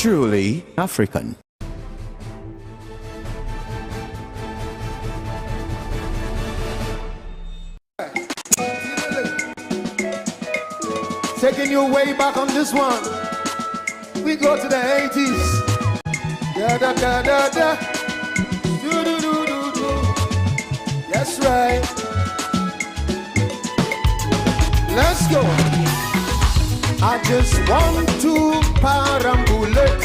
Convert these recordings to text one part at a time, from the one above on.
truly African. Taking you way back on this one. We go to the 80s. Da da da da da. Do do do do do. That's right. Let's go. I just want to parambulate,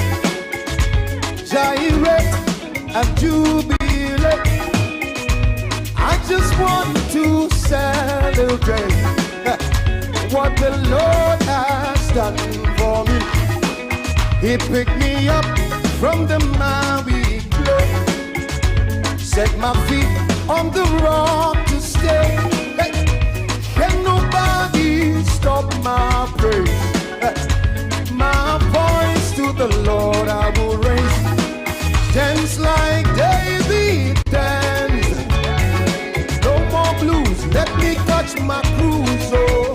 gyrate and jubilate. I just want to celebrate what the Lord has done for me. He picked me up from the miry clay, set my feet on the rock to stay. Hey, can nobody stop my praise? My voice to the Lord I will raise. Dance like David dance. No more blues, let me touch my cruise. Oh,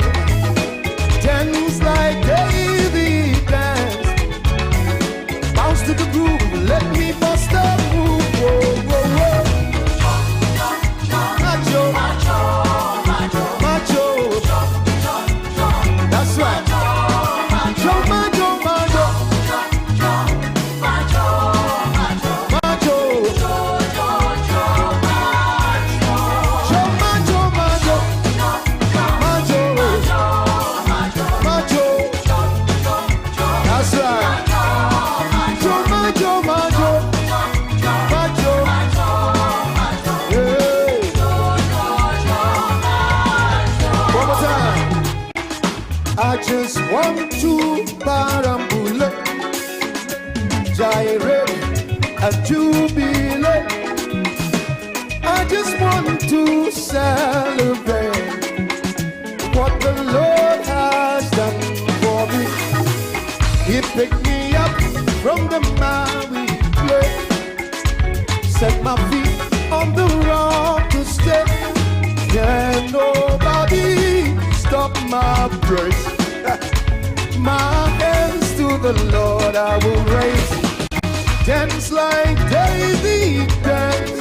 dance like David dance. Bounce to the groove, let me bust a move. Whoa, whoa, whoa. Macho, macho, macho. That's right. Macho, macho, macho. I just want to parambulate, gyrate and jubilate. I just want to celebrate what the Lord has done for me. He picked me up from the miry clay, set my feet on the rock to stay. Can nobody stop my praise? My hands to the Lord I will raise. Dance like David dance.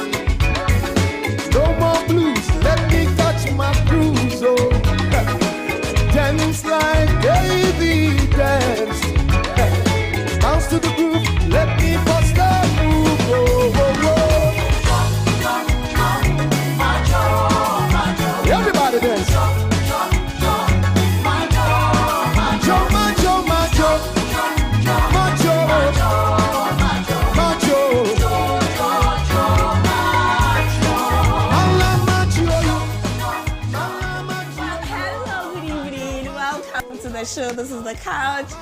No more blues, let me touch my cruise. Oh, dance like David dance. Bounce to the groove, let me bust a move. Oh, oh, oh. Everybody dance. Show. This is the couch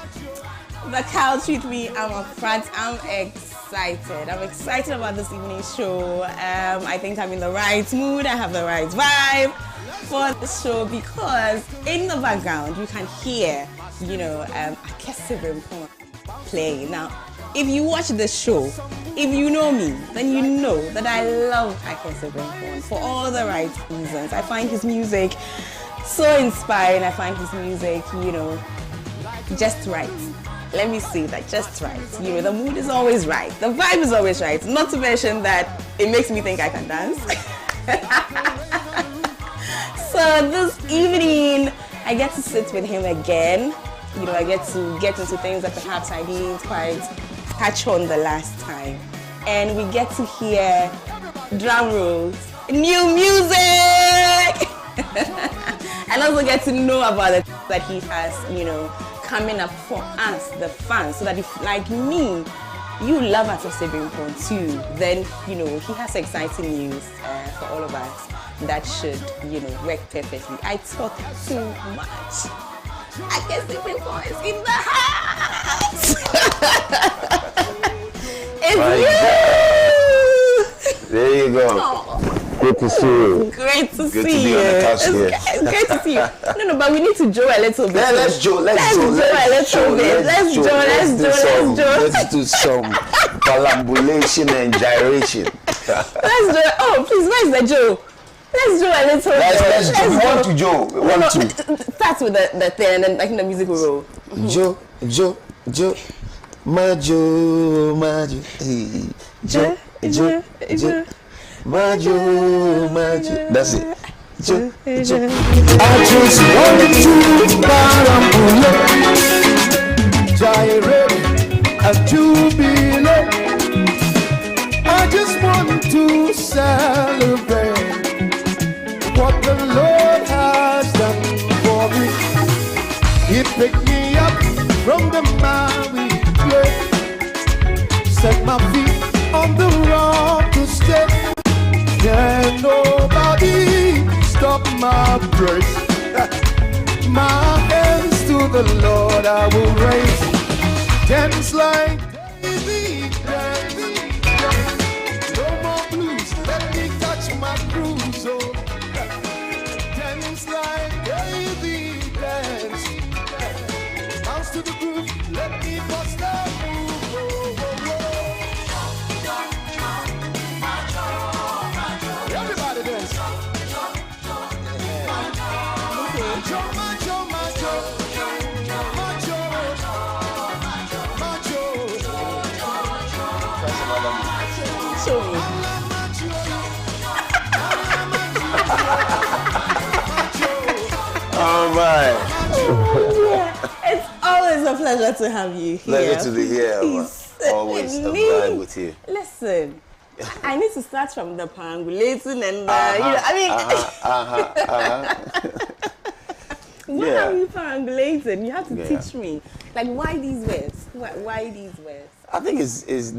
with me. I'm a PRATT. I'm excited. I'm excited about this evening show. I think I'm in the right mood. I have the right vibe for the show because in the background you can hear, Akese playing. Now, if you watch the show, if you know me, then you know that I love Akese for all the right reasons. I find his music so inspiring. I find his music, just right. Let me say that, just right. The mood is always right. The vibe is always right. Not to mention that it makes me think I can dance. So this evening, I get to sit with him again. I get to get into things that perhaps I didn't quite touch on the last time. And we get to hear, drum rolls, new music! And also get to know about it that he has, coming up for us, the fans, so that if, like me, you love Akese too, then, he has exciting news for all of us that should, work perfectly. I talk too much. Akese is in the house! It's you! There you go. Oh. Good to see you. Great to Good see to be you. on the couch here. It's great to see you. No, but we need to joe a little bit. Yeah, let's joe. Let's do some parambulation and gyration. Let's joe. Oh, please, where's the joe? Let's joe a little bit. Let's joe. We want to joe. We want to. Start with the thing and then I think the music will roll. Joe. Majo, Majo, hey, Jo, Jo, Jo, Majo, Majo. That's it. Jo, Jo. I just want to parambulate, gyrate, and jubilate. I just want to celebrate what the Lord has done for me. He picked me up from the miry clay, set my feet on the rock to stay. Can nobody stop my praise? My hands to the Lord I will raise. Dance like David, David. No more blues, let me touch my cruise. Oh, dance like David, dance. Bounce to the groove, let me bust that move. Oh, oh, oh. Everybody dance. Macho, macho, macho. Macho, macho. Show me. All right. It's always a pleasure to have you here. Pleasure to be here. Please, Always a me. vibe with you. Listen, I need to start from the perambulating and you know, I mean, why Yeah. are you perambulating? You have to Yeah. teach me. Like, why these words? Why these words? I think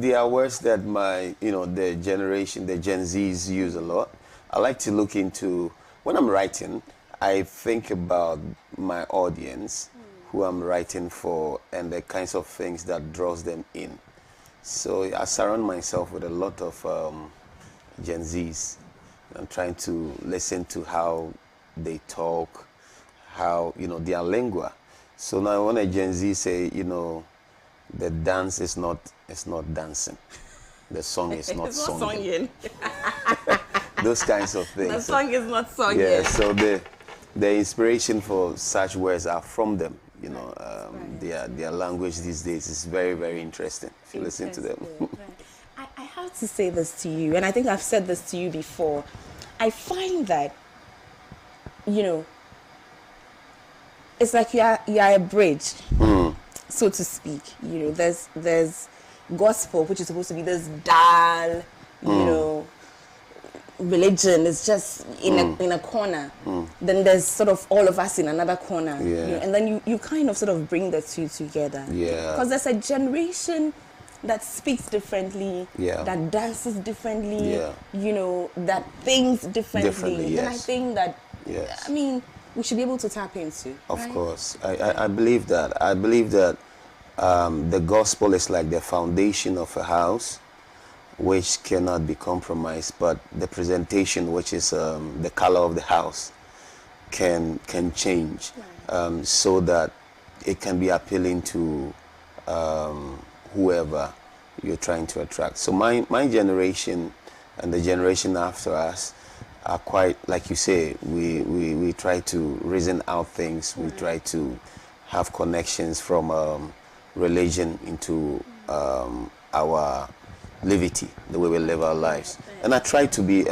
they are words that the generation, the Gen Zs use a lot. I like to look into, when I'm writing, I think about my audience, who I'm writing for, and the kinds of things that draws them in. So I surround myself with a lot of Gen Zs. I'm trying to listen to how they talk, how, their lingua. So now when a Gen Z say, the dance is not dancing. The song is not It's not songing. songing. Those kinds of things. The song is not songing. Yeah, so the inspiration for such words are from them. Their language these days is very, very interesting if you listen to them. I have to say this to you, and I think I've said this to you before. I find that, it's like you are a bridge, so to speak. There's gospel, which is supposed to be this dull, religion is just in a corner. Then there's sort of all of us in another corner. Yeah. And then you kind of sort of bring the two together. Yeah. Because there's a generation that speaks differently, Yeah. that dances differently, Yeah. that thinks differently. Differently, And I yes. think that, Yes. we should be able to tap into. Of right? course. I believe that. I believe that the gospel is like the foundation of a house, which cannot be compromised, but the presentation, which is the color of the house, can change, so that it can be appealing to whoever you're trying to attract. So my generation and the generation after us are quite, like you say, we try to reason out things. We try to have connections from religion into our livity, the way we live our lives. And I try to be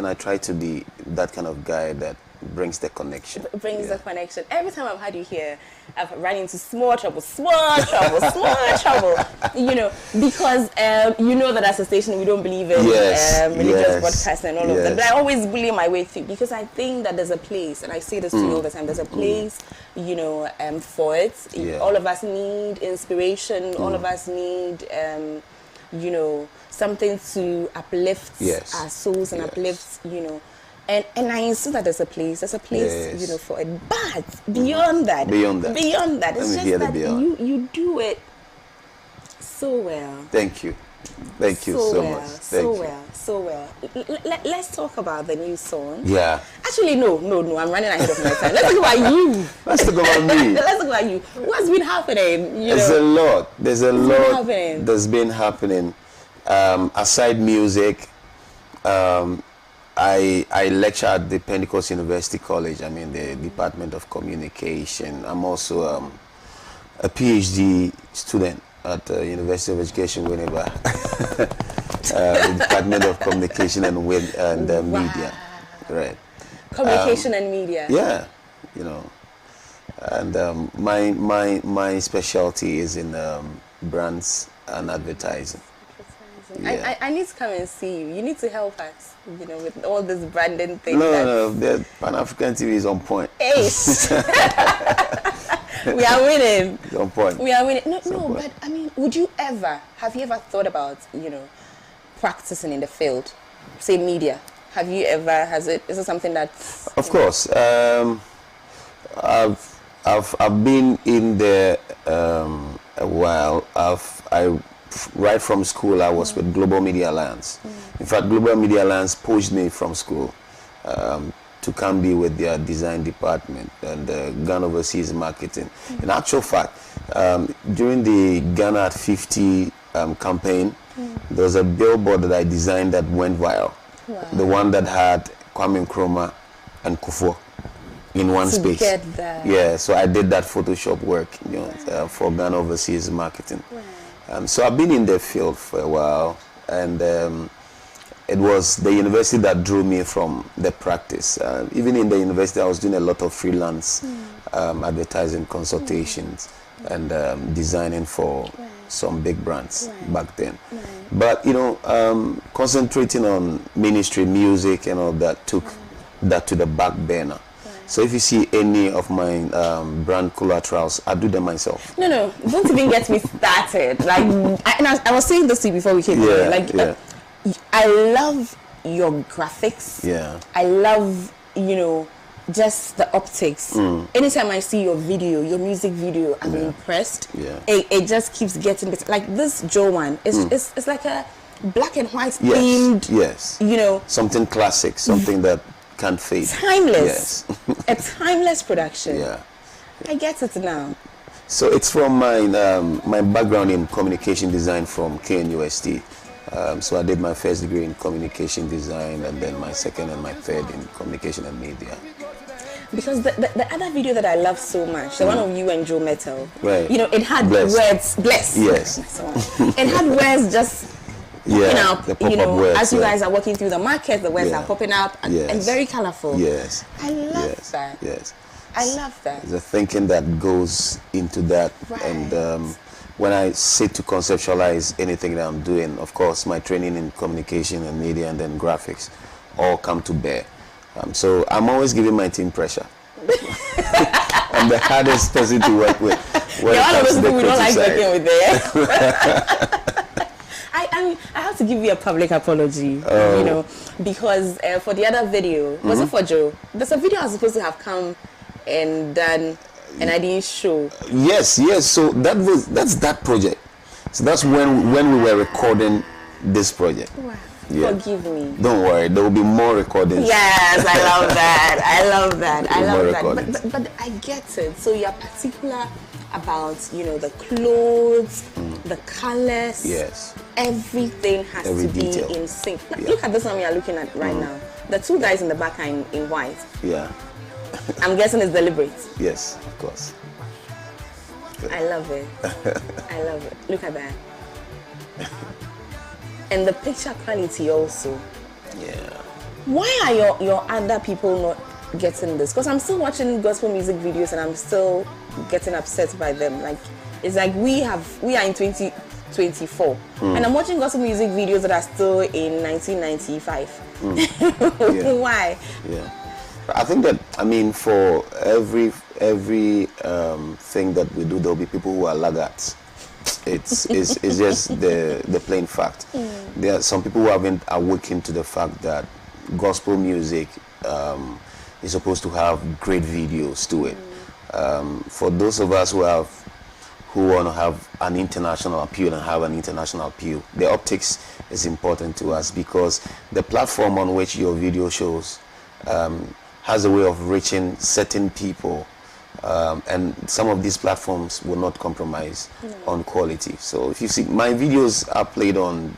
that kind of guy that brings the connection. Brings Yeah. the connection. Every time I've had you here, I've run into small trouble, because that as a station we don't believe in Yes, religious yes, broadcasting and all of that. But I always bully my way through, because I think that there's a place, and I say this to you all the time, there's a place, for it. Yeah. All of us need inspiration, all of us need something to uplift Yes. our souls and Yes. uplift, And I insist that there's a place, Yes. for it. But beyond that, Beyond that. it's Let me just hear the that beyond. you do it so well. Thank you. Thank you so much. Thank you. So well. Let's talk about the new song. Yeah. Actually, no, I'm running ahead of my time. Let's talk about you. Let's talk about me. Let's talk about you. What's been happening? There's a lot. There's a lot happening? that's been happening. Aside music, I lecture at the Pentecost University College. I'm in the Department of Communication. I'm also a PhD student at University of Education, whenever. The Department of Communication and Media, right? Communication and media. Yeah, you know, and my specialty is in brands and advertising. Yeah. I need to come and see you. You need to help us, you know, with all this branding thing. No, the Pan-African TV is on point. Ace. We are winning. It's on point. We are winning. No, but I mean, have you ever thought about, you know, practicing in the field, say media? Is it something that? Of course. I've been in there a while. Right from school, I was with Global Media Alliance. In fact, Global Media Alliance poached me from school to come be with their design department and Ghana Overseas Marketing. In actual fact, during the Ghana at 50 campaign, there was a billboard that I designed that went viral. Wow. The one that had Kwame Nkrumah and Kufuor in one space. Get that. Yeah, so I did that Photoshop work, you know, for Ghana Overseas Marketing. Right. So I've been in the field for a while, and it was the university that drew me from the practice. Even in the university, I was doing a lot of freelance advertising consultations and designing for some big brands back then. But, you know, concentrating on ministry, music, and all that took that to the back burner. So if you see any of my brand collaterals, I do them myself. No, don't even get me started. Like, I was saying this to you before we came here. Like, I love your graphics. Yeah. I love, you know, just the optics. Anytime I see your video, your music video, I'm impressed. Yeah. It just keeps getting better. Like this Joe one, it's like a black and white themed. Yes. You know, something classic, something that can't fade. Timeless. Yes. A timeless production. Yeah. I get it now. So it's from my background in communication design from KNUST. So I did my first degree in communication design, and then my second and my third in communication and media. Because the other video that I love so much, the one of you and Joe Metal, right? You know, it had words, bless. Yes. It had words just popping up, you know, words, as you guys are walking through the market, the words are popping up and very colorful. Yes. I love that. Yes. I love that. The thinking that goes into that, and when I sit to conceptualize anything that I'm doing, of course, my training in communication and media and then graphics all come to bear. So I'm always giving my team pressure. I'm the hardest person to work with. You're one of those people we don't like working with there. I have to give you a public apology, you know, because for the other video, was it for Joe? There's a video I was supposed to have come and done, and I didn't show. Yes. So that's that project. So that's when we were recording this project. Wow. Yeah. Forgive me. Don't worry, there will be more recordings. Yes, I love that. But I get it. So you're particular about, you know, the clothes, the colors. Yes. Everything has to be in sync. Look at this one we are looking at right now. The two guys in the back are in white. Yeah. I'm guessing it's deliberate. Yes, of course. I love it. I love it. Look at that. And the picture quality also. Yeah. Why are your other people not getting this? Because I'm still watching gospel music videos and I'm still getting upset by them. Like, it's like we are in 2024 and I'm watching gospel music videos that are still in 1995. Why? Yeah. I think that, I mean, for every thing that we do, there'll be people who are laggards. It's just the plain fact. There are some people who haven't awakened to the fact that gospel music is supposed to have great videos to it. For those of us who want to have an international appeal and have an international appeal, the optics is important to us because the platform on which your video shows has a way of reaching certain people. And some of these platforms will not compromise on quality. So if you see, my videos are played on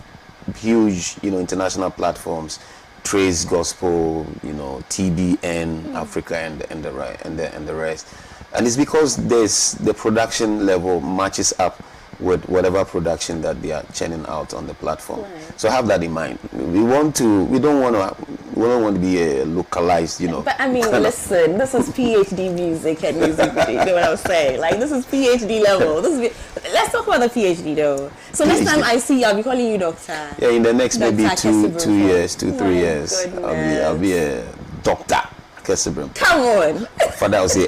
huge, international platforms, Trace Gospel, TBN, Africa, and the rest. And it's because the production level matches up with whatever production that they are churning out on the platform. Right. So have that in mind. We don't want to be a localized, But I mean, listen, this is PhD music and music. You know what I'm saying? Like, this is PhD level. Let's talk about the PhD though. So next time I see you, I'll be calling you doctor. Yeah, in the next Dr. maybe two Kesebrim. 3 years, Goodness. I'll be a doctor. Kesebrim. Come on. Father will say,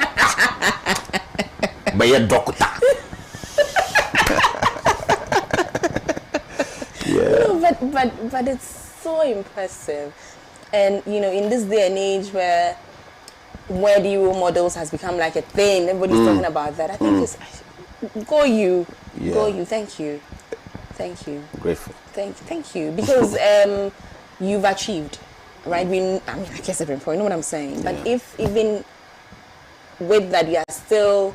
but you're doctor. Yeah. No, but it's so impressive, and in this day and age where the role models has become like a thing, everybody's talking about that. I think it's go you. Thank you. Grateful. Thank you because you've achieved, right? I guess every point. You know what I'm saying? But if even with that you are still,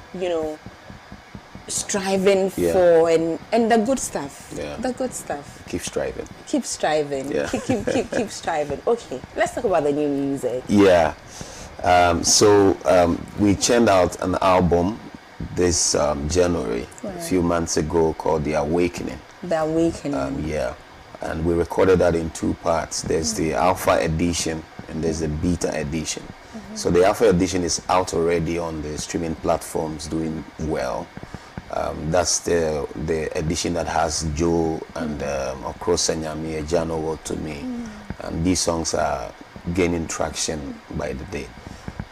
striving for and the good stuff. Yeah. The good stuff. Keep striving. Keep striving. Yeah. Keep striving. Okay, let's talk about the new music. Yeah. So we churned out an album this January, a few months ago, called The Awakening. The Awakening. Yeah. And we recorded that in two parts. There's the Alpha edition and there's the Beta edition. So the Alpha edition is out already on the streaming platforms, doing well. That's the edition that has Joe and Okro Senyami, Ejano Word to Me. And these songs are gaining traction by the day.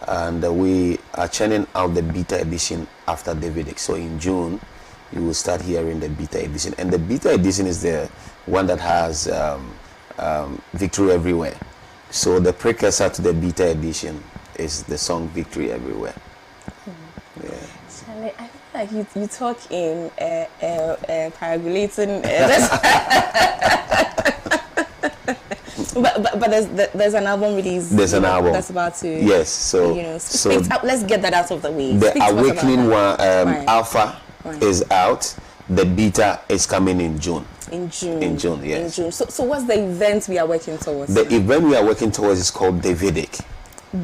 And we are churning out the Beta edition after Davidic. So in June, you will start hearing the Beta edition. And the Beta edition is the one that has Victory Everywhere. So the precursor to the Beta edition is the song Victory Everywhere. Yeah. Charlie, I feel like you talk in paragulating. But there's an album release. There's an album that's about to. Yes. So let's get that out of the way. The Awakening one, right. Alpha is out. The Beta is coming in June. In June. In June, yes. In June. So what's the event we are working towards? The event we are working towards is called Davidic.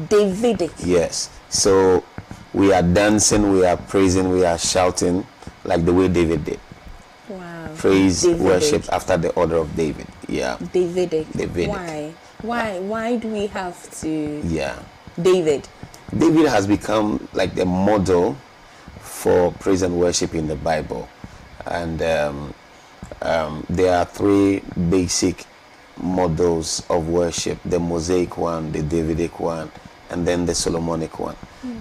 Davidic. Yes. So we are dancing, we are praising, we are shouting like the way David did. Wow. Praise, Davidic. worship after the order of David. Yeah. Davidic. Davidic. Why do we have to? Yeah. David has become like the model for praise and worship in the Bible. And there are three basic models of worship: the Mosaic one, the Davidic one, and then the Solomonic one.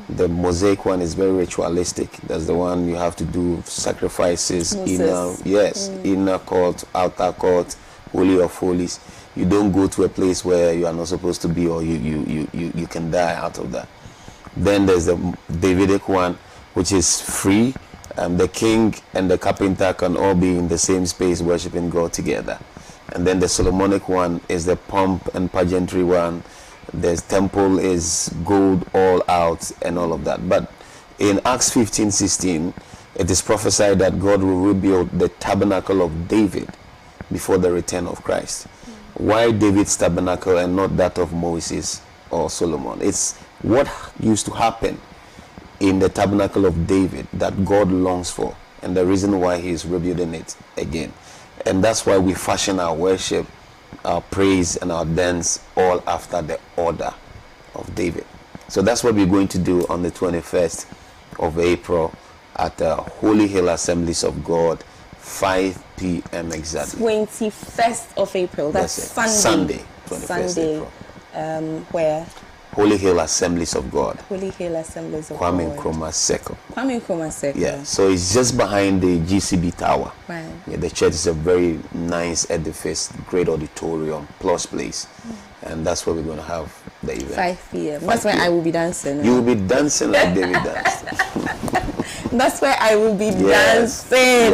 The Mosaic one is very ritualistic. That's the one you have to do sacrifices, inner court, outer court, holy of holies. You don't go to a place where you are not supposed to be, or you can die out of that. Then there's the Davidic one, which is free. The king and the carpenter can all be in the same space worshiping God together. And then the Solomonic one is the pomp and pageantry one. The temple is gold all out and all of that. But in Acts 15:16, it is prophesied that God will rebuild the tabernacle of David before the return of Christ. Why David's tabernacle and not that of Moses or Solomon? It's what used to happen in the tabernacle of David that God longs for, and the reason why he is rebuilding it again. And that's why we fashion our worship, our praise and our dance all after the order of David. So that's what we're going to do on the 21st of April at the Holy Hill Assemblies of God, 5 p.m. exactly. 21st of April. That's Sunday. 21st April. Where? Holy Hill Assemblies of God. Holy Hill Assemblies of Kwame God. Nkrumah Circle. Kwame Nkrumah Circle. Yeah, so it's just behind the GCB Tower. Right. Yeah, the church is a very nice edifice, great auditorium, plus place. And that's where we're going to have the event. 5 p.m. That's where I will be dancing. You will be dancing like David danced. That's where I will be dancing.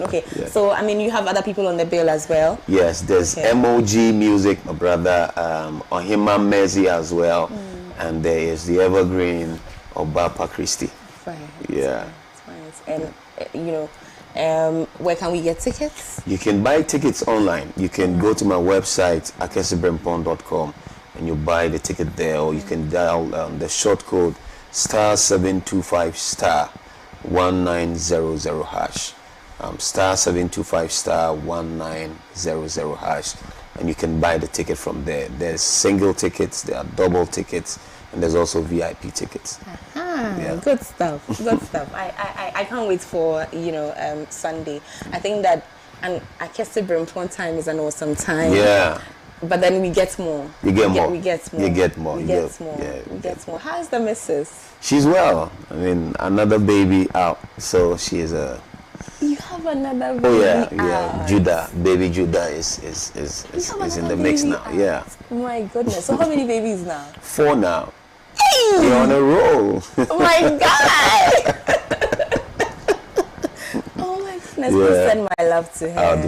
Okay. Yes. So, I mean, you have other people on the bill as well. Yes, there's MOG Music, my brother, Ohima Mezi as well. And there is the Evergreen Obapa Christie. Right. Yeah. That's nice. And, where can we get tickets? You can buy tickets online. You can go to my website, akesebrempong.com, and you buy the ticket there, or you can dial the short code *725* 1900 hash. Star 725 star 1900 hash, and you can buy the ticket from there. There's single tickets, there are double tickets, and there's also VIP tickets. Yeah. Good stuff. Good stuff. I can't wait for Sunday. I think that, and I guess the Brimpon time is an awesome time. Yeah. But then we get more. You get more. We get more. You get more. We You get get- more. yeah, We get more. How's the missus? She's well. I mean, another baby out, so she's a. You have another baby. Oh yeah, yeah. out. Judah, baby Judah is You have in the another mix baby now. out. Yeah, My goodness. So how many babies now? 4 now. You're on a roll. Oh my God! Oh my goodness! Please Yeah. send my love to her. I'll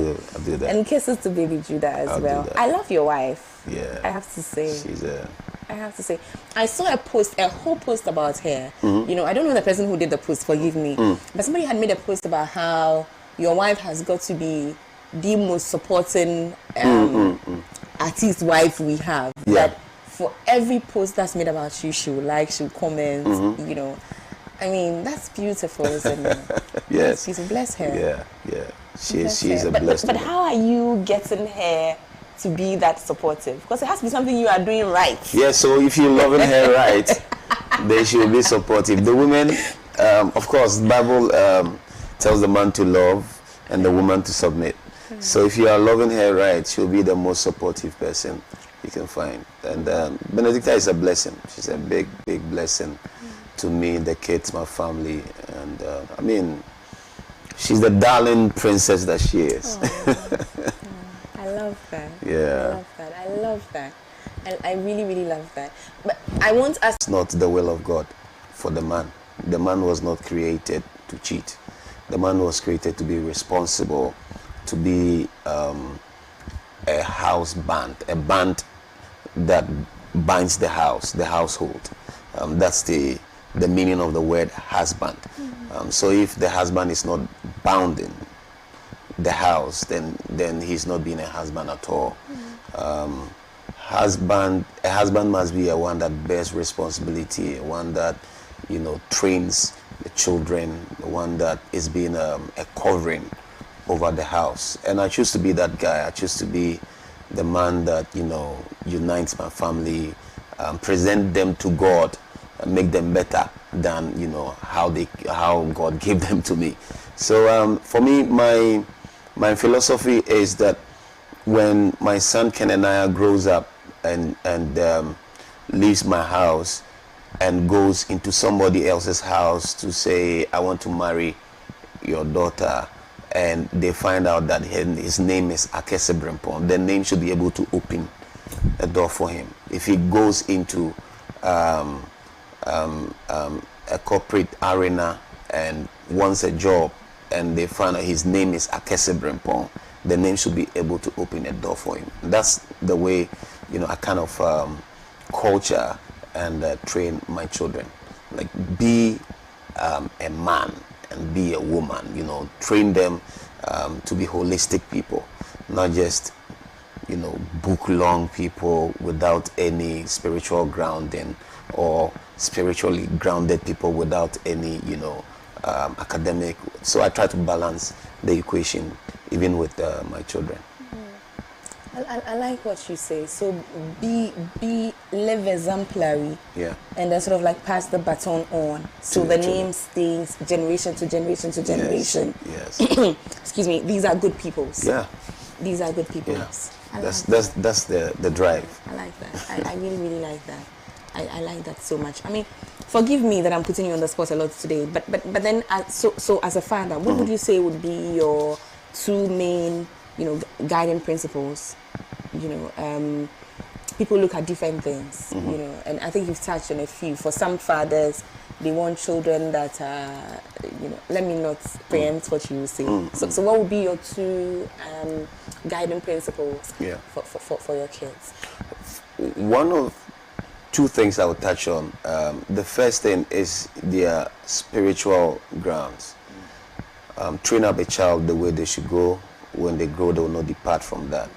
do that. And kisses to baby Judah as I'll do well. that. I love your wife. Yeah. I have to say. She's a. I have to say. I saw a whole post about her. Mm-hmm. I don't know the person who did the post, forgive me. But somebody had made a post about how your wife has got to be the most supporting artist wife we have. Yeah. That for every post that's made about you, she will like, she will comment, I mean, that's beautiful, isn't it? Yes. She's bless her. Yeah. Bless She's her. a But blessed. how are you getting her to be that supportive? Because it has to be something you are doing right. Yeah, so if you're loving her right, then she will be supportive. The women, of course, the Bible tells the man to love and the woman to submit. So if you are loving her right, she'll be the most supportive person you can find. And Benedicta is a blessing. She's a big, big blessing to me, the kids, my family. And I mean, she's the darling princess that she is. I love that. Yeah. I love that. I really, really love that. But I want us. It's not the will of God for the man. The man was not created to cheat. The man was created to be responsible, to be a house band, a band that binds the house, the household. That's the meaning of the word husband. So if the husband is not bounding the house, then he's not being a husband at all. A husband must be a one that bears responsibility, a one that trains the children, the one that is being a covering over the house. And I choose to be that guy. I choose to be the man that unites my family, present them to God, and make them better than how God gave them to me. So for me, my philosophy is that when my son Kenaniah grows up and leaves my house and goes into somebody else's house to say, I want to marry your daughter, and they find out that his name is Akese Brempon, the name should be able to open a door for him. If he goes into a corporate arena and wants a job, and they find out his name is Akese Brempon, the name should be able to open a door for him. That's the way, I kind of culture and train my children. Like, be a man and be a woman. Train them to be holistic people, not just book long people without any spiritual grounding, or spiritually grounded people without any academic. So I try to balance the equation even with my children. I like what you say. So live exemplary. Yeah. And then sort of like pass the baton on. So To the the name stays generation to generation to generation. Yes. Excuse me. These are good peoples. Yeah. These are good peoples. Yeah. I That's like the drive. I like that. I really, really like that. I like that so much. I mean, forgive me that I'm putting you on the spot a lot today, but then so as a father, what would you say would be your two main, guiding principles? People look at different things, and I think you've touched on a few. For some fathers, they want children that are, let me not preempt what you will say. So what would be your two guiding principles for your kids? One of two things I would touch on. The first thing is their spiritual grounds. Train up a child the way they should go. When they grow, they will not depart from that.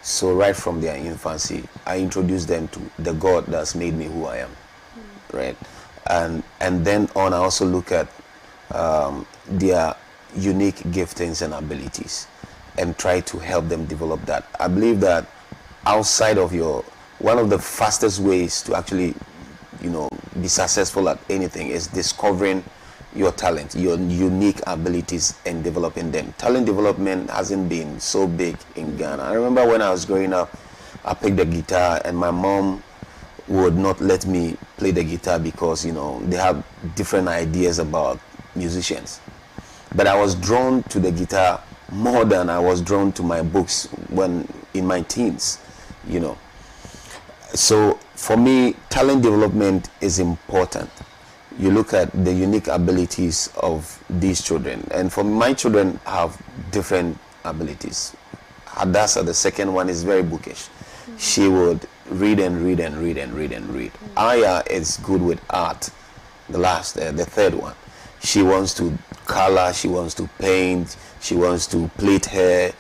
So right from their infancy, I introduce them to the God that's made me who I am, right? And then on, I also look at their unique giftings and abilities and try to help them develop that. I believe that outside of one of the fastest ways to actually, be successful at anything is discovering your talent, your unique abilities, and developing them. Talent development hasn't been so big in Ghana. I remember when I was growing up, I picked the guitar and my mom would not let me play the guitar because, they have different ideas about musicians. But I was drawn to the guitar more than I was drawn to my books when in my teens, So for me, talent development is important. You look at the unique abilities of these children. And for my children have different abilities. Hadassah, the second one, is very bookish. She would read and read and read and read and read. Aya is good with art. The third one. She wants to color, she wants to paint, she wants to plait hair,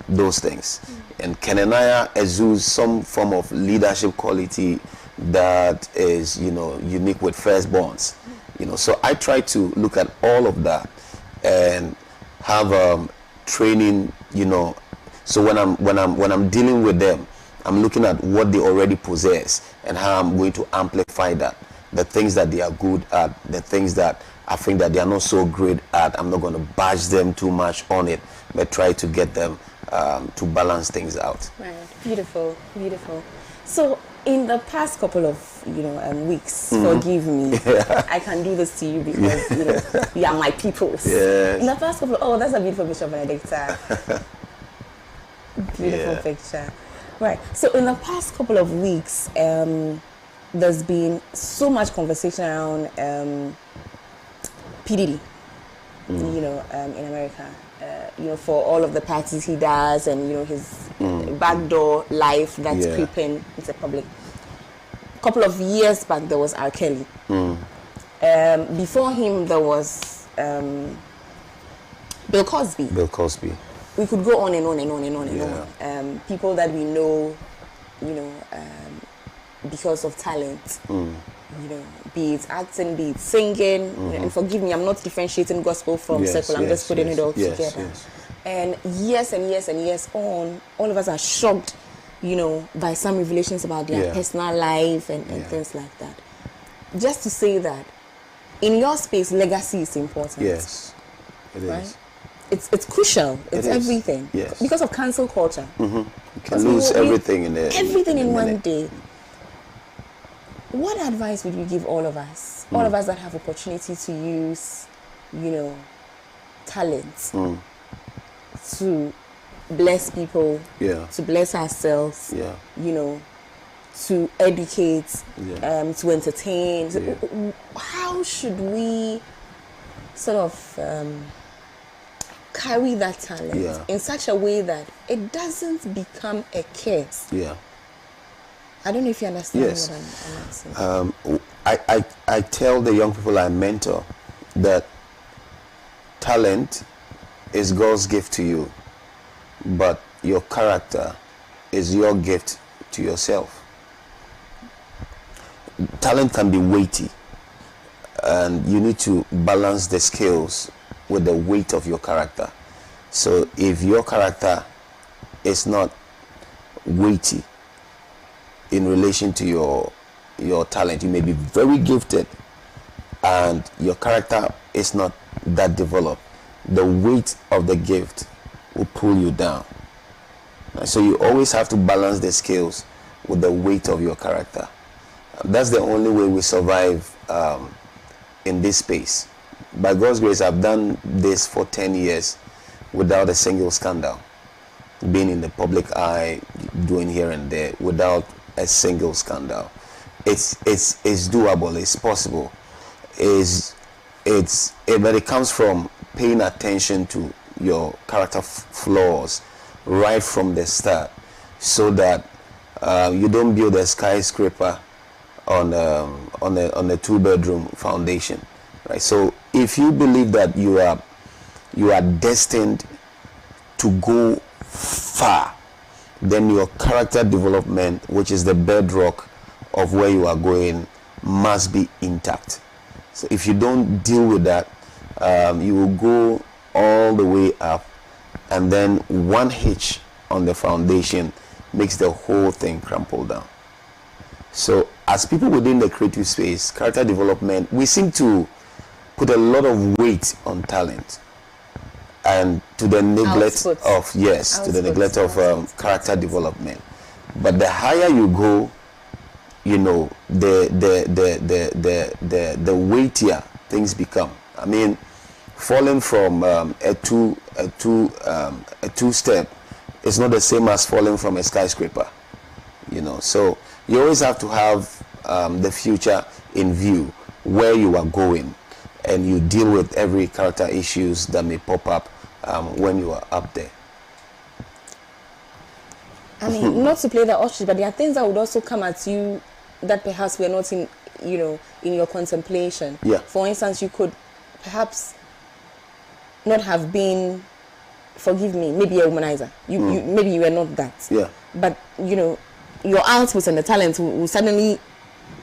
those things. And Kenanaya exudes some form of leadership quality that is, unique with firstborns. So I try to look at all of that and have training, so when I'm dealing with them, I'm looking at what they already possess and how I'm going to amplify that. The things that they are good at, the things that I think that they are not so great at, I'm not going to bash them too much on it, but try to get them to balance things out. Right. Beautiful, beautiful. So in the past couple of weeks, forgive me, I can do this to you because you are my peoples. Yes. In the past couple that's a beautiful picture of Benedicta. Beautiful picture. Right. So in the past couple of weeks, there's been so much conversation around P. Diddy, in America. For all of the parties he does and, his backdoor life that's creeping into public. A couple of years back, there was R. Kelly. Before him, there was Bill Cosby. Bill Cosby. We could go on and on and on and on and on. People that we know, because of talent. Be it acting, be it singing, and forgive me, I'm not differentiating gospel from secular, I'm just putting it all together. And years and years and years on, all of us are shocked, by some revelations about their personal life and things like that. Just to say that, in your space, legacy is important. Yes, it is. Right? It's crucial. It's everything. Yes. Because of cancel culture. You can lose everything in there. Everything in one day. What advice would you give all of us? All of us that have opportunity to use, talent to bless people, to bless ourselves, to educate, to entertain. So how should we sort of carry that talent in such a way that it doesn't become a curse? I don't know if you understand what I'm asking. I tell the young people I mentor that talent is God's gift to you, but your character is your gift to yourself. Talent can be weighty, and you need to balance the scales with the weight of your character. So if your character is not weighty in relation to your talent, you may be very gifted and your character is not that developed, the weight of the gift will pull you down. So you always have to balance the scales with the weight of your character. That's the only way we survive in this space. By God's grace, I've done this for 10 years without a single scandal. Being in the public eye, doing here and there without a single scandal. It's doable, it's possible. But it comes from paying attention to your character flaws right from the start, so that you don't build a skyscraper on a 2-bedroom foundation, right? So if you believe that you are destined to go far, then your character development, which is the bedrock of where you are going, must be intact. So if you don't deal with that, You will go all the way up, and then one hitch on the foundation makes the whole thing crumple down. So as people within the creative space, character development, we seem to put a lot of weight on talent, and to the neglect of character development. But the higher you go, the weightier things become. I mean, falling from a two step is not the same as falling from a skyscraper. So you always have to have the future in view, where you are going, and you deal with every character issues that may pop up when you are up there. I mean, not to play the ostrich, but there are things that would also come at you that perhaps we're not in your contemplation. Yeah. For instance, you could perhaps not have been, forgive me, maybe a womanizer. Maybe you were not that. Yeah. But your output and the talent will suddenly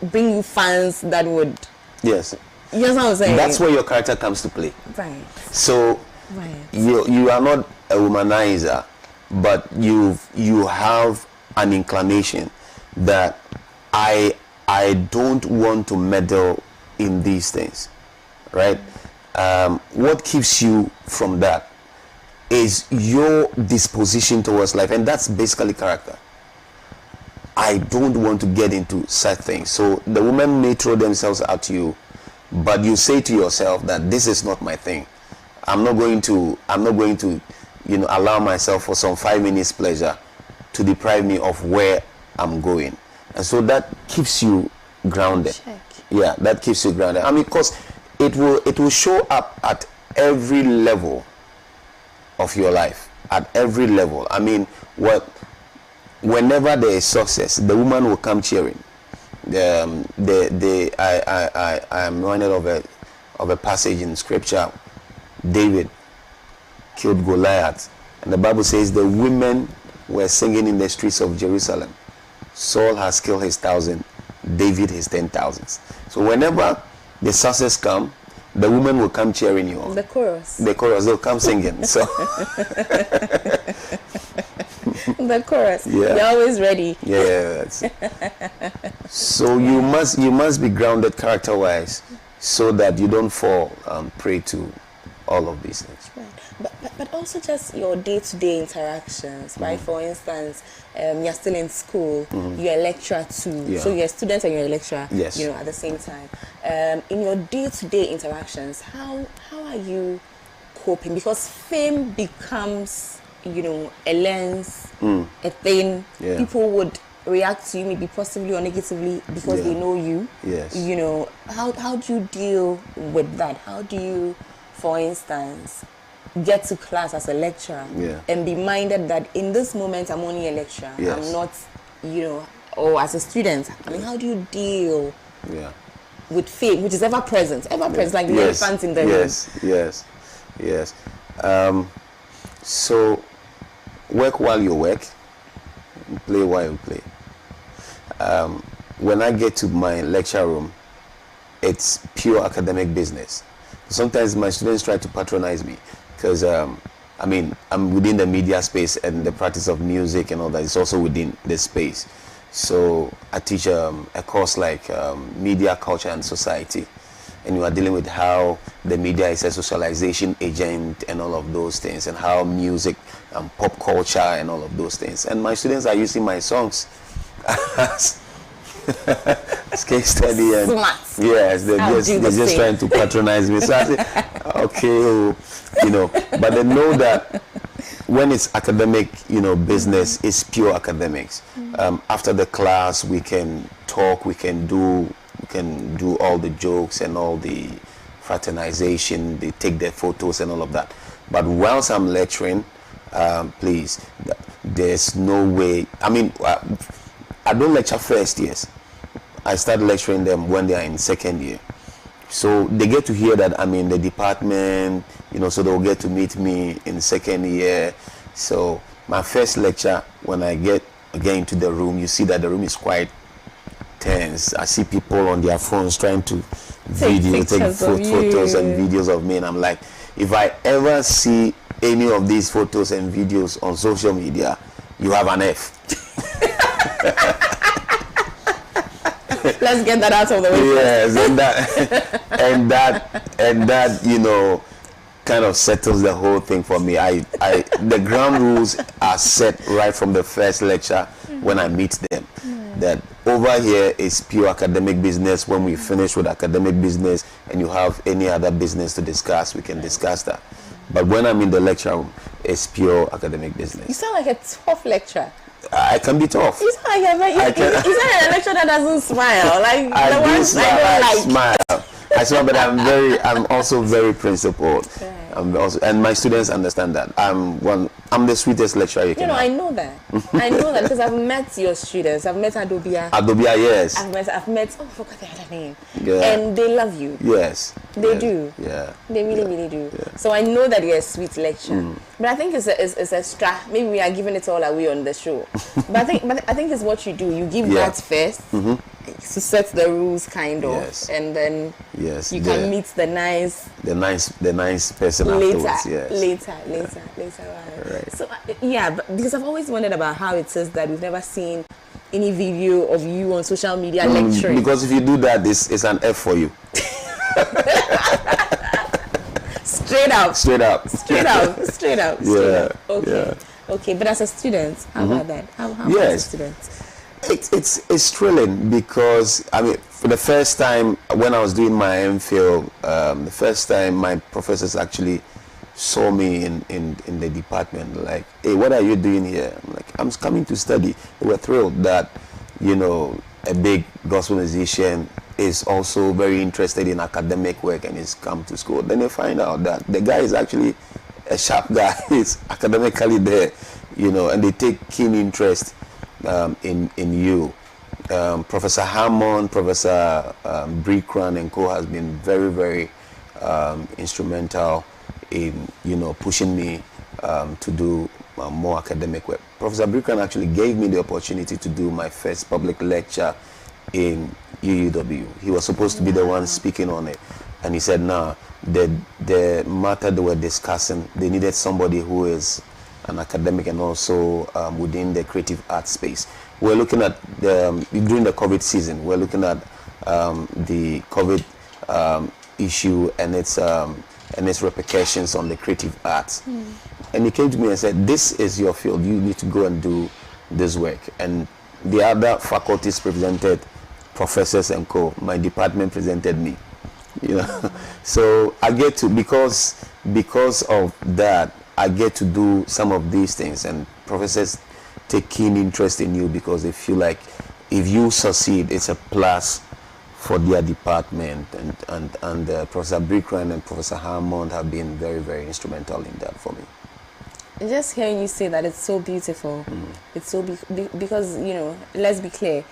bring you fans that would. Yes. You know what I'm saying? That's where your character comes to play. Right. So right. You are not a womanizer, but you have an inclination that I don't want to meddle in these things, right? What keeps you from that is your disposition towards life, and that's basically character. I don't want to get into such things. So the women may throw themselves at you, but you say to yourself that this is not my thing. I'm not going to allow myself for some 5 minutes pleasure to deprive me of where I'm going. And so that keeps you grounded. Check. Yeah, that keeps you grounded. I mean, because it will show up at every level of your life. At every level. I mean, whenever there is success, the woman will come cheering. I am reminded of a passage in scripture. David killed Goliath, and the Bible says the women were singing in the streets of Jerusalem. Saul has killed his 1,000, David his 10,000s. So whenever the success come, the women will come cheering you on. The chorus, they'll come singing. So the chorus. Yeah. They're always ready. Yeah. So you must be grounded character-wise, so that you don't fall prey to all of these things. Right. But also just your day-to-day interactions, right? For instance, you're still in school, you're a lecturer too. Yeah. So you're a student and you're a lecturer, yes, at the same time. In your day-to-day interactions, how are you coping? Because fame becomes, a lens, a thing. Yeah. People would react to you maybe positively or negatively because they know you. Yes. How do you deal with that? How do you, for instance, get to class as a lecturer and be minded that in this moment I'm only a lecturer? Yes. I'm not, or as a student. I mean, how do you deal with fame, which is ever present, like the elephant in the room? Yes. So work while you work, play while you play. When I get to my lecture room, it's pure academic business. Sometimes my students try to patronize me because I'm within the media space, and the practice of music and all that is also within the space. So I teach a course like media, culture and society, and you are dealing with how the media is a socialization agent and all of those things, and how music and pop culture and all of those things. And my students are using my songs as case study, and smart. Yes, they're just trying to patronize me. So I say, okay, but they know that when it's academic, business is pure academics. After the class, we can talk, we can do all the jokes and all the fraternization. They take their photos and all of that. But whilst I'm lecturing, please, there's no way. I mean, I don't lecture first years. I start lecturing them when they are in second year. So they get to hear that I'm in the department, so they'll get to meet me in second year. So my first lecture, when I get again into the room, you see that the room is quite tense. I see people on their phones trying to take photos and videos of me, and I'm like, if I ever see any of these photos and videos on social media, you have an F. Let's get that out of the way. Yes, and that you know, kind of settles the whole thing for me. The ground rules are set right from the first lecture when I meet them. That over here is pure academic business. When we finish with academic business and you have any other business to discuss, we can discuss that. But when I'm in the lecture room, it's pure academic business. You sound like a tough lecturer. I can be tough. You sound like a lecturer that doesn't smile. Like I the do ones smile, I don't like. smile. I smile, but I'm also very principled. Right. And my students understand that. I'm the sweetest lecturer you can have. I know that. I know that because I've met your students. I've met Adobia. Yes. I've met. Oh, I forgot the other name. Yeah. And they love you. Yes. They do. Yeah. They really do. Yeah. So I know that you're a sweet lecturer. But I think it's extra. Maybe we are giving it all away on the show. but I think it's what you do. You give that first to set the rules, kind of, and then you can meet the nice person later. afterwards. Yes. Later. Right. So but because I've always wondered about how it is that we've never seen any video of you on social media lecturing. Because if you do that, it's an F for you. Straight up. Yeah. Okay, but as a student, how about that? How as a student? It's thrilling because for the first time when I was doing my MPhil, the first time my professors actually saw me in the department, like, hey, what are you doing here? I'm like, I'm coming to study. They were thrilled that a big gospel musician is also very interested in academic work and is come to school. Then they find out that the guy is actually a sharp guy. He's academically there, and they take keen interest in you. Professor Hammond, Professor Brickran and co has been very, very instrumental in pushing me to do more academic work. Professor Brickran actually gave me the opportunity to do my first public lecture in UUW. He was supposed to be the one speaking on it, and he said, "Nah, the matter they were discussing, they needed somebody who is an academic and also within the creative arts space." We're looking at during the COVID season. We're looking at the COVID issue and its repercussions on the creative arts. And he came to me and said, "This is your field. You need to go and do this work." And the other faculties presented professors and co. My department presented me. So I get to because of that. I get to do some of these things, and professors take keen interest in you because they feel like if you succeed, it's a plus for their department. And Professor Brickran and Professor Hammond have been very, very instrumental in that for me. Just hearing you say that, it's so beautiful. It's so because let's be clear.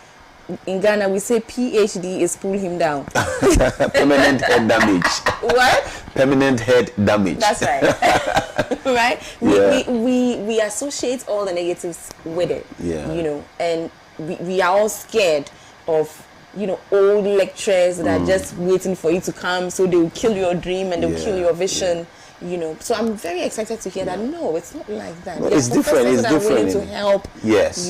In Ghana, we say PhD is pull him down. Permanent head damage. What? Permanent head damage. That's right. Right? Yeah. We associate all the negatives with it. Yeah. And we are all scared of old lecturers that are just waiting for you to come, so they will kill your dream and they will kill your vision. So I'm very excited to hear that. No, it's not like that. No, it's different. It's different. Willing to help. Yes.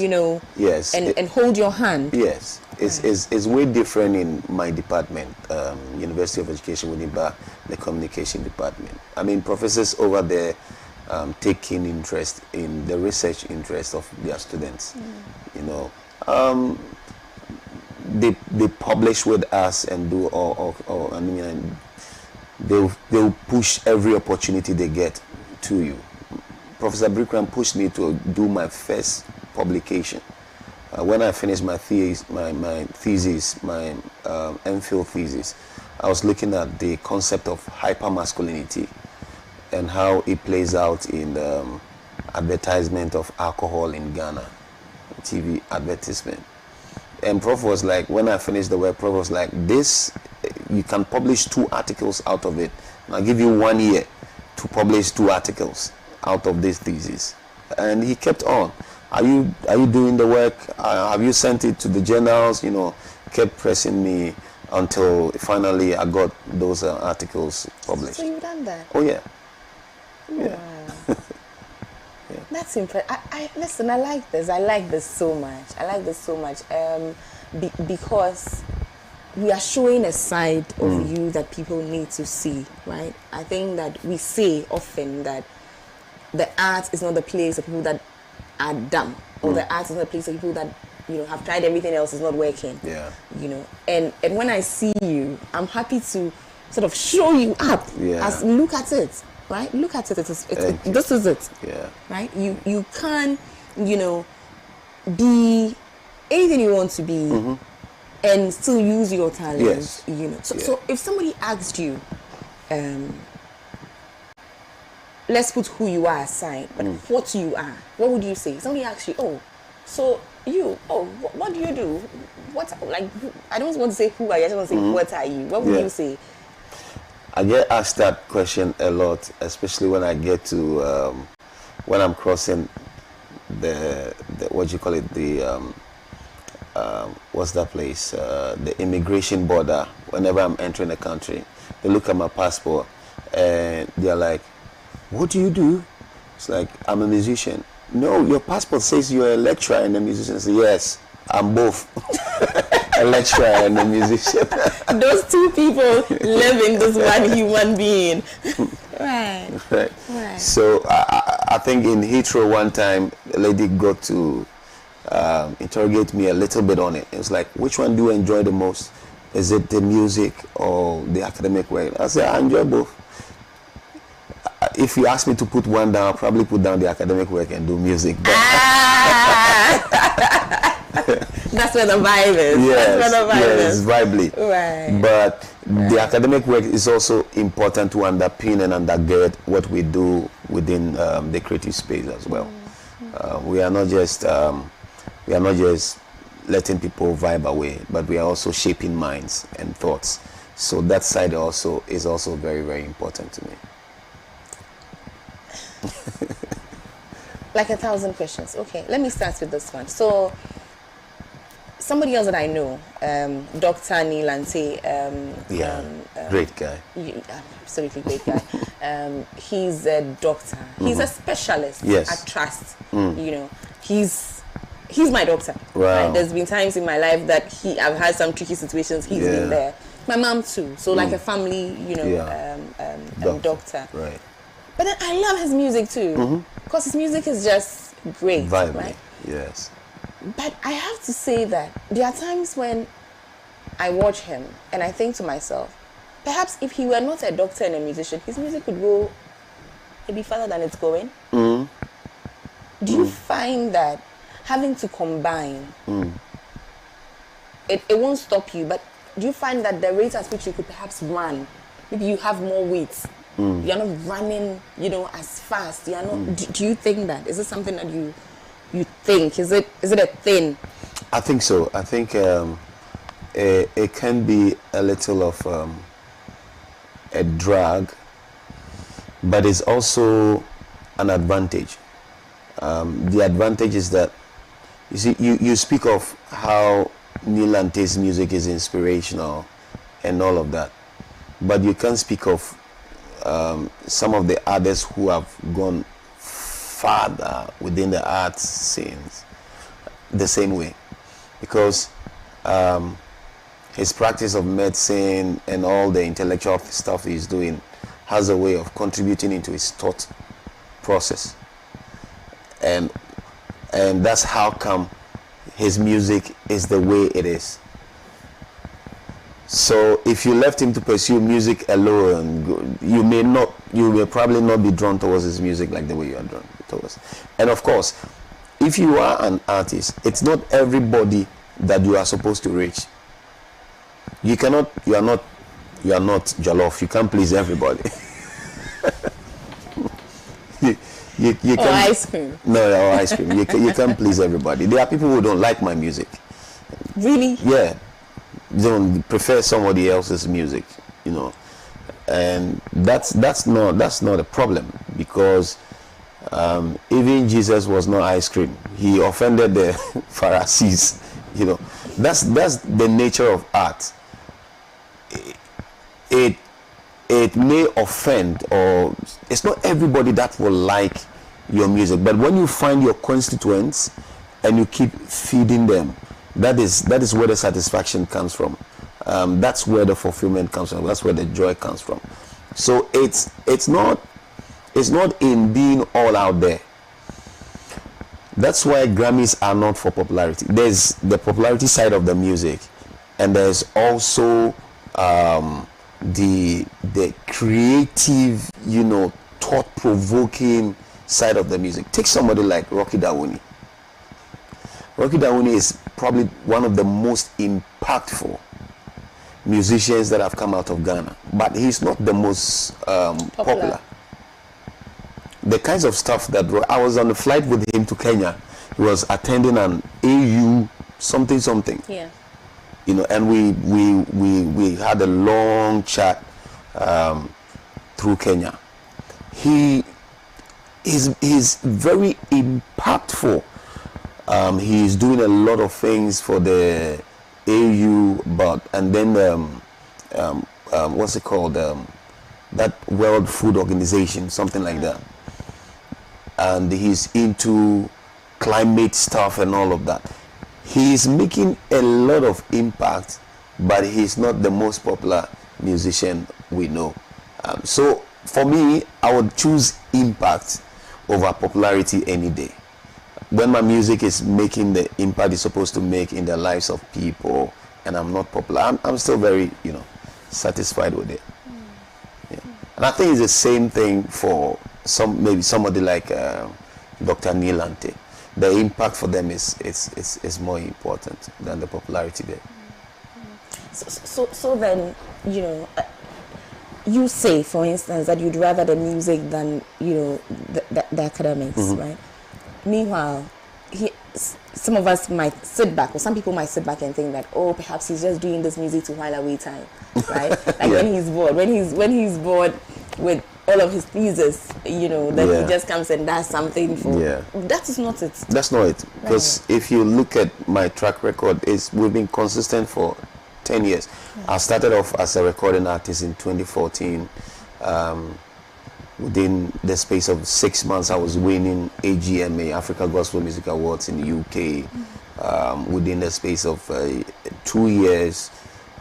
Yes. And hold your hand. Yes. It's way different in my department, University of Education Winneba, the communication department. Professors over there take keen interest in the research interest of their students. They publish with us and do they'll push every opportunity they get to you. Professor Brickran pushed me to do my first publication. When I finished my thesis, my MPhil thesis, I was looking at the concept of hypermasculinity and how it plays out in the advertisement of alcohol in Ghana, TV advertisement. And Prof was like, when I finished the work, Prof was like, this, you can publish 2 articles out of it. And I'll give you 1 year to publish 2 articles out of this thesis. And he kept on. Are you doing the work? Have you sent it to the journals? Kept pressing me until finally I got those articles published. So you've done that? Oh yeah. Yeah. That's impressive. I listen. I like this. I like this so much. I like this so much. Because we are showing a side of you that people need to see, right? I think that we say often that the art is not the place of people that are dumb, or the art is not the place of people that have tried everything else is not working. Yeah. And when I see you, I'm happy to sort of show you up. Yeah. As look at it, right? Look at it. This is it. Yeah. Right? You can, be anything you want to be, and still use your talent. Yes. So if somebody asked you, let's put who you are aside, but what you are, what would you say? Somebody asks you, what do you do? I don't want to say who are you, I just want to say what are you? What would you say? I get asked that question a lot, especially when I get to when I'm crossing the what do you call it, the what's that place, the immigration border. Whenever I'm entering a country, they look at my passport and they're like, what do you do? It's like, I'm a musician. No, your passport says you're a lecturer and a musician. I say, yes, I'm both. A lecturer and a musician. Those two people live in this one human being. Right. So I think in Heathrow one time, a lady got to interrogate me a little bit on it. It was like, which one do you enjoy the most? Is it the music or the academic work? I said, I enjoy both. If you ask me to put one down, I'll probably put down the academic work and do music. That's where the vibe is. Yes, vibely. Right. But the academic work is also important to underpin and undergird what we do within the creative space as well. We are not just letting people vibe away, but we are also shaping minds and thoughts. So that side also is also very, very important to me. Like 1,000 questions. Okay, let me start with this one. So, somebody else that I know, Dr. Nilante. Great guy. Absolutely great guy. He's a doctor. He's a specialist at trust. He's my doctor. Wow. Right? There's been times in my life that I've had some tricky situations. He's been there. My mom too. So like a family, doctor. Right. But then I love his music too, because his music is just great, Vibely. right? Yes. But I have to say that there are times when I watch him and I think to myself, perhaps if he were not a doctor and a musician, his music would go maybe further than it's going. Do you find that having to combine, it won't stop you, but do you find that the rate at which you could perhaps run, maybe you have more weight? You're not running, as fast. You're not. Do you think that? Is it something that you think? Is it a thing? I think so. I think it can be a little of a drag, but it's also an advantage. The advantage is that you see, you speak of how Nilante's music is inspirational and all of that, but you can't speak of some of the others who have gone farther within the arts scenes the same way, because his practice of medicine and all the intellectual stuff he's doing has a way of contributing into his thought process, and that's how come his music is the way it is. So if you left him to pursue music alone, you may probably not be drawn towards his music like the way you are drawn towards. And of course, if you are an artist, it's not everybody that you are supposed to reach. You are not Jollof. You can't please everybody. you or can't, ice cream. No, or ice cream. You can't please everybody. There are people who don't like my music. Really? Yeah. Don't prefer somebody else's music, and that's not a problem, because even Jesus was not ice cream. He offended the Pharisees. That's the nature of art. it it may offend, or it's not everybody that will like your music, but when you find your constituents and you keep feeding them, that is where the satisfaction comes from. That's where the fulfillment comes from. That's where the joy comes from. So it's not in being all out there. That's why Grammys are not for popularity. There's the popularity side of the music, and there's also the creative, thought-provoking side of the music. Take somebody like Rocky Dawuni. Rocky Dawuni is probably one of the most impactful musicians that have come out of Ghana, but he's not the most popular. The kinds of stuff that I was on a flight with him to Kenya. He was attending an AU something. Yeah. And we had a long chat through Kenya. He's very impactful. He's doing a lot of things for the AU, and then what's it called? That World Food Organization, something like that. And he's into climate stuff and all of that. He's making a lot of impact, but he's not the most popular musician we know. So for me, I would choose impact over popularity any day. When my music is making the impact it's supposed to make in the lives of people, and I'm not popular, I'm still very, satisfied with it. Yeah. And I think it's the same thing for maybe somebody like Dr. Nilante. The impact for them is more important than the popularity there. So then, you say, for instance, that you'd rather the music than the academics, right? Meanwhile, some of us might sit back, or some people might sit back and think that, oh, perhaps he's just doing this music to while away time, right? Like when he's bored, when he's bored with all of his thesis, then he just comes and does something for. Yeah. That is not it. That's not it. Because if you look at my track record, we've been consistent for 10 years. Yeah. I started off as a recording artist in 2014. Within the space of 6 months, I was winning AGMA, Africa Gospel Music Awards in the UK. Within the space of 2 years,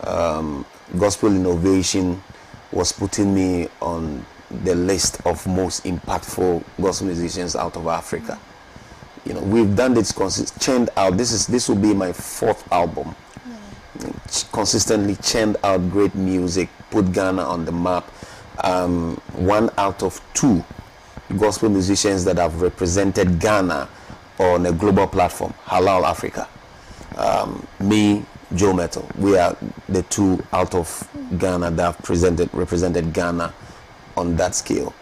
Gospel Innovation was putting me on the list of most impactful gospel musicians out of Africa. We've done this churned out. This will be my 4th album. Consistently churned out great music, put Ghana on the map. 1 out of 2 gospel musicians that have represented Ghana on a global platform, Halal Africa. Me, Joe Metal. We are the 2 out of Ghana that have represented Ghana on that scale.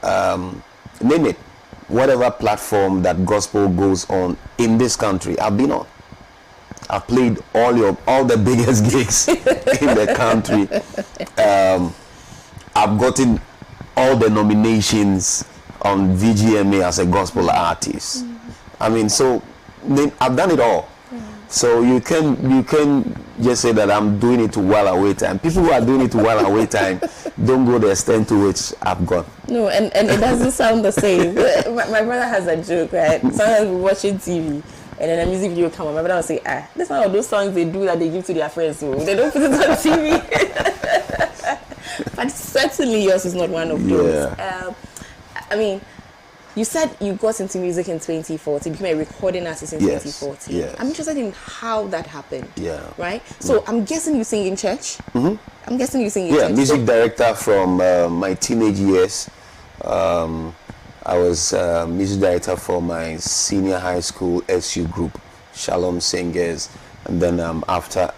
Name it. Whatever platform that gospel goes on in this country, I've been on. I've played all the biggest gigs in the country. I've gotten all the nominations on VGMA as a gospel artist. I mean, so I've done it all. So you can just say that I'm doing it to while away time. People who are doing it to while away time don't go the extent to which I've gone. No, and it doesn't sound the same. My brother has a joke, right? Sometimes we're watching TV and then a music video come on. My brother will say, this is one of those songs they do that they give to their friends. So they don't put it on TV. But certainly yours is not one of those. I mean, you said you got into music in 2014, became a recording artist in 2014. Yes. I'm interested in how that happened. Yeah. Right? So I'm guessing you sing in church? Mm-hmm. I'm guessing you sing in church. Yeah, music director from my teenage years. I was music director for my senior high school SU group, Shalom Singers. And then after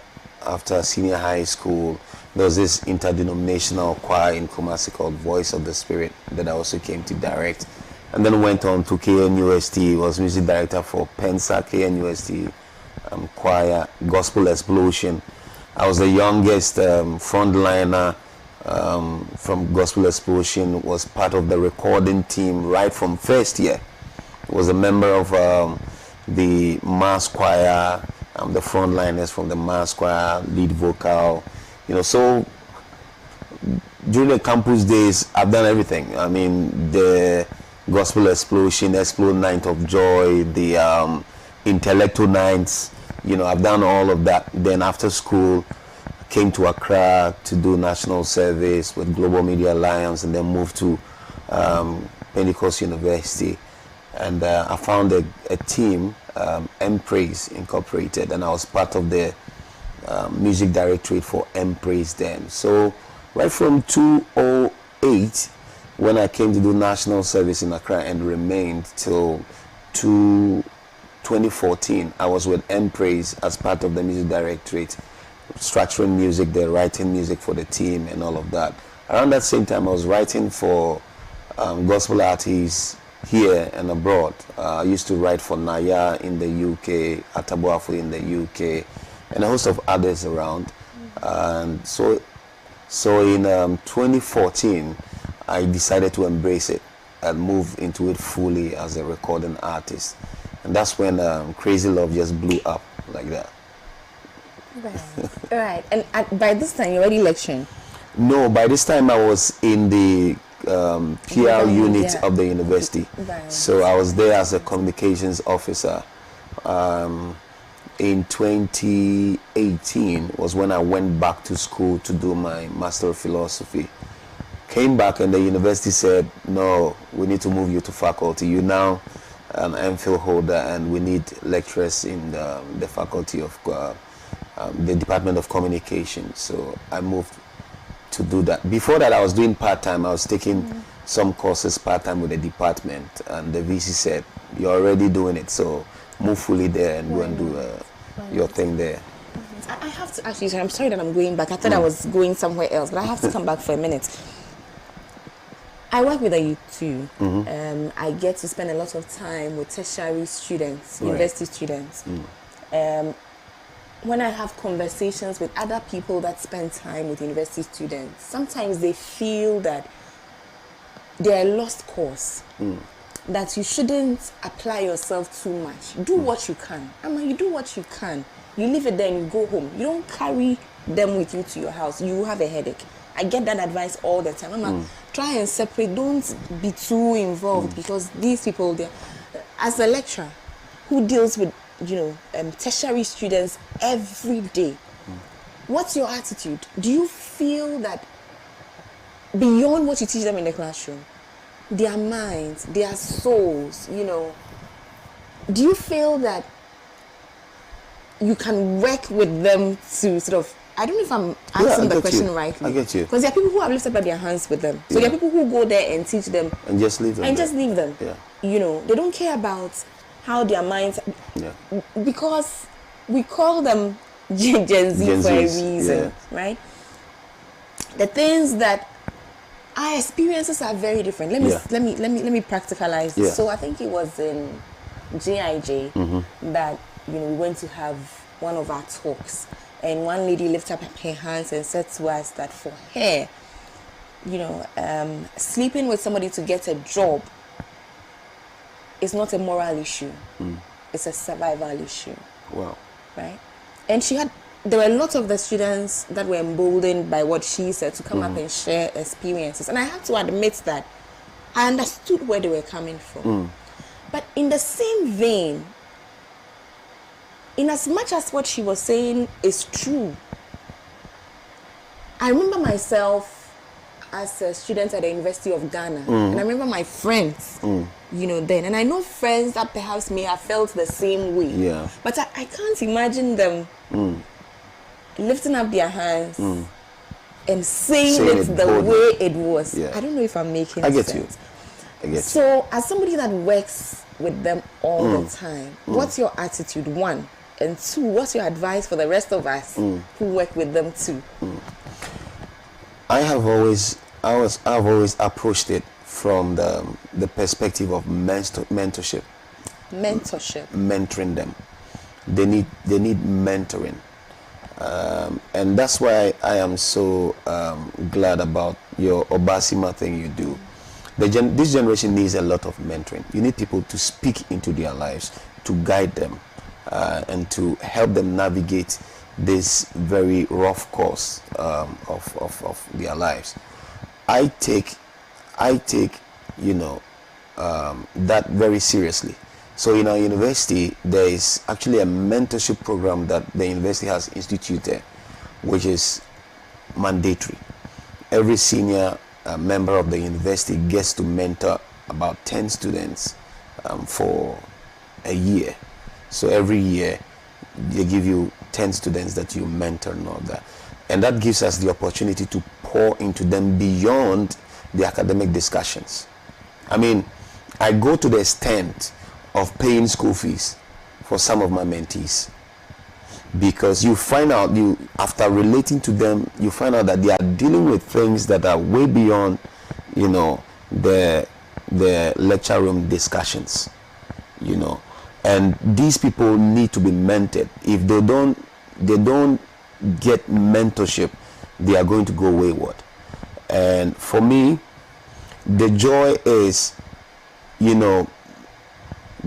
senior high school, there was this interdenominational choir in Kumasi called Voice of the Spirit that I also came to direct. And then went on to KNUST, was music director for Pensa, KNUST choir, Gospel Explosion. I was the youngest frontliner from Gospel Explosion, was part of the recording team right from first year. Was a member of the mass choir, the frontliners from the mass choir, lead vocal. So during the campus days, I've done everything. I mean, the Gospel Explosion, Explode Night of Joy, the Intellectual Nights. You know, I've done all of that. Then after school, came to Accra to do national service with Global Media Alliance, and then moved to Pentecost University. And I found a team, M-Praise Incorporated, and I was part of the music directorate for M-Praise then. So right from 2008, when I came to do national service in Accra and remained till 2014, I was with M-Praise as part of the music directorate, structuring music, they're writing music for the team and all of that. Around that same time, I was writing for gospel artists here and abroad. I used to write for Naya in the UK, Ataboafo in the UK, and a host of others around. And so in 2014, I decided to embrace it and move into it fully as a recording artist. And that's when Crazy Love just blew up like that. Right. And by this time, you're already lecturing? No, by this time I was in the PR unit of the university. Right. So I was there as a communications officer. In 2018 was when I went back to school to do my Master of Philosophy. Came back and the university said, no, we need to move you to faculty. You're now an MPhil holder and we need lecturers in the faculty of the Department of Communication. So I moved to do that. Before that, I was doing part-time. I was taking some courses part-time with the department, and the VC said, you're already doing it, so move fully there and go and do your thing there. I have to actually, I'm sorry that I'm going back. I thought I was going somewhere else, but I have to come back for a minute. I work with a youth too. I get to spend a lot of time with tertiary students, university students. When I have conversations with other people that spend time with university students, sometimes they feel that they're a lost cause, that you shouldn't apply yourself too much. Do what you can. You do what you can. You leave it there and you go home. You don't carry them with you to your house. You will have a headache. I get that advice all the time. Try and separate. Don't be too involved because these people, as a lecturer who deals with tertiary students every day, what's your attitude? Do you feel that beyond what you teach them in the classroom, their minds, their souls, do you feel that you can work with them to sort of, I don't know if I'm answering the question rightly. I get you. Because there are people who have lifted up their hands with them. So there are people who go there and teach them. And just leave them. Yeah. They don't care about how their minds, because we call them Gen Z for a reason, right? The things that our experiences are very different. Let me practicalize this. So I think it was in GIJ that we went to have one of our talks, and one lady lifted up her hands and said to us that for her, sleeping with somebody to get a job is not a moral issue. It's a survival issue. Wow. Right? And there were a lot of the students that were emboldened by what she said to come up and share experiences. And I have to admit that I understood where they were coming from. But in the same vein, in as much as what she was saying is true, I remember myself as a student at the University of Ghana, and I remember my friends, then, and I know friends that perhaps may have felt the same way, but I can't imagine them lifting up their hands and saying it the way it was. I don't know if I'm making sense. I get you. So, as somebody that works with them all the time, what's your attitude, one? And two, what's your advice for the rest of us who work with them too? I've always approached it from the perspective of mentorship. Mentoring them. They need mentoring. And that's why I am so glad about your Obasima thing you do. This generation needs a lot of mentoring. You need people to speak into their lives, to guide them, and to help them navigate this very rough course of their lives. I take, you know, that very seriously. So in our university, there is actually a mentorship program that the university has instituted, which is mandatory. Every senior member of the university gets to mentor about 10 students for a year. So every year they give you 10 students that you mentor and all that. And that gives us the opportunity to pour into them beyond the academic discussions. I mean, I go to the extent of paying school fees for some of my mentees, because you find out, after relating to them, you find out that they are dealing with things that are way beyond, you know, the lecture room discussions, you know. And these people need to be mentored. If they don't get mentorship, they are going to go wayward. And for me, the joy is, you know,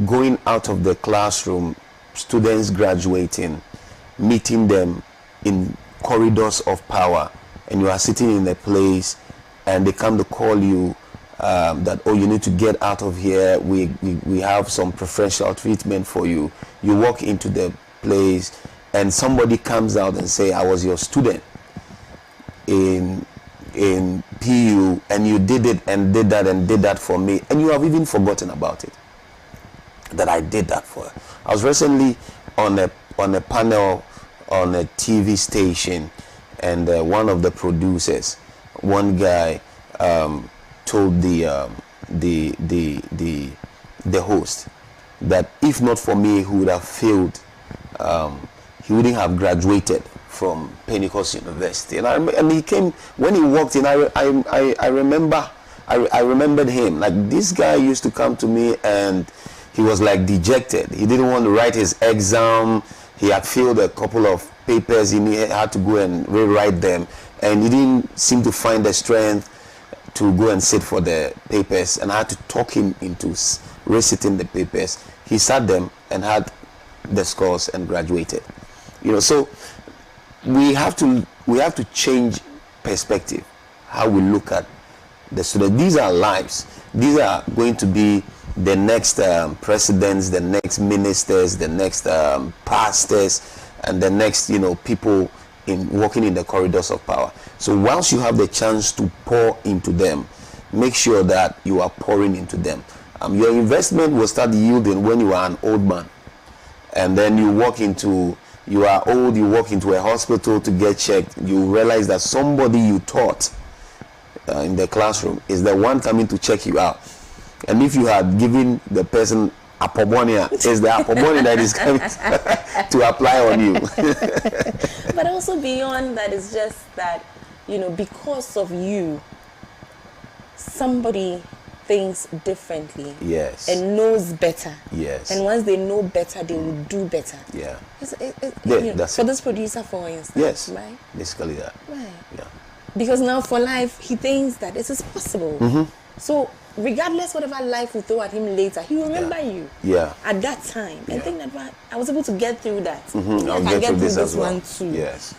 going out of the classroom, students graduating, meeting them in corridors of power, and you are sitting in a place and they come to call you that, oh, you need to get out of here, we have some preferential treatment for you. You walk into the place and somebody comes out and say, I was your student in PU, and you did it and did that for me, and you have even forgotten about it, that I did that for her. I was recently on a panel on a TV station, and one of the producers, one guy, told the host that if not for me, he would have failed. He wouldn't have graduated from Pentecost University. And he came, when he walked in, I remembered him. Like, this guy used to come to me and he was like dejected. He didn't want to write his exam. He had failed a couple of papers. He had to go and rewrite them, and he didn't seem to find the strength to go and sit for the papers, and I had to talk him into resitting the papers. He sat them and had the scores and graduated. You know, so we have to change perspective, how we look at the students. These are lives. These are going to be the next presidents, the next ministers, the next pastors, and the next, you know, people walking in the corridors of power. So once you have the chance to pour into them, make sure that you are pouring into them. Your investment will start yielding when you are an old man, and then you walk into a hospital to get checked. You realize that somebody you taught in the classroom is the one coming to check you out. And if you had given the person apomonia, it's the apomonia that is coming to apply on you. But also beyond that, is just that, you know, because of you, somebody thinks differently. Yes. And knows better. Yes. And once they know better, they will do better. Yeah. That's for this producer, for instance. Yes. Right? Basically that. Right. Yeah. Because now for life, he thinks that this is possible. Mm-hmm. So regardless whatever life will throw at him later, he will remember you. Yeah. At that time. And think that, well, I was able to get through that. Mm-hmm. I can get through this well. one too. Yes.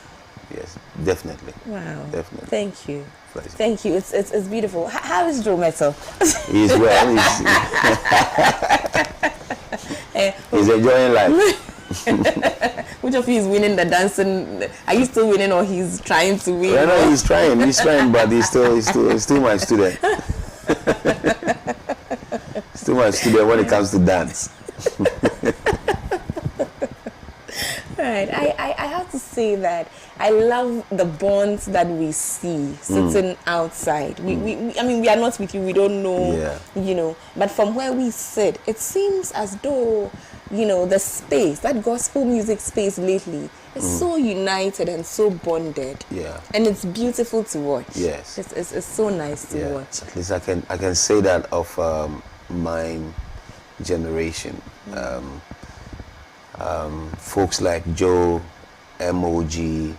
Yes. Definitely. Wow. Definitely. Thank you. Pleasure. Thank you. It's beautiful. How is Joe Metal? He's well. He's enjoying life. Which of you is winning the dancing? Are you still winning, or he's trying to win? No, he's trying, but he's still my student. Still my student when it comes to dance. Right. I have to say that I love the bonds that we see sitting outside. I mean, we are not with you. We don't know, you know. But from where we sit, it seems as though, you know, the space, that gospel music space lately, is so united and so bonded. Yeah. And it's beautiful to watch. Yes. It's so nice to watch. At least I can say that of my generation. Folks like Joe, MOG,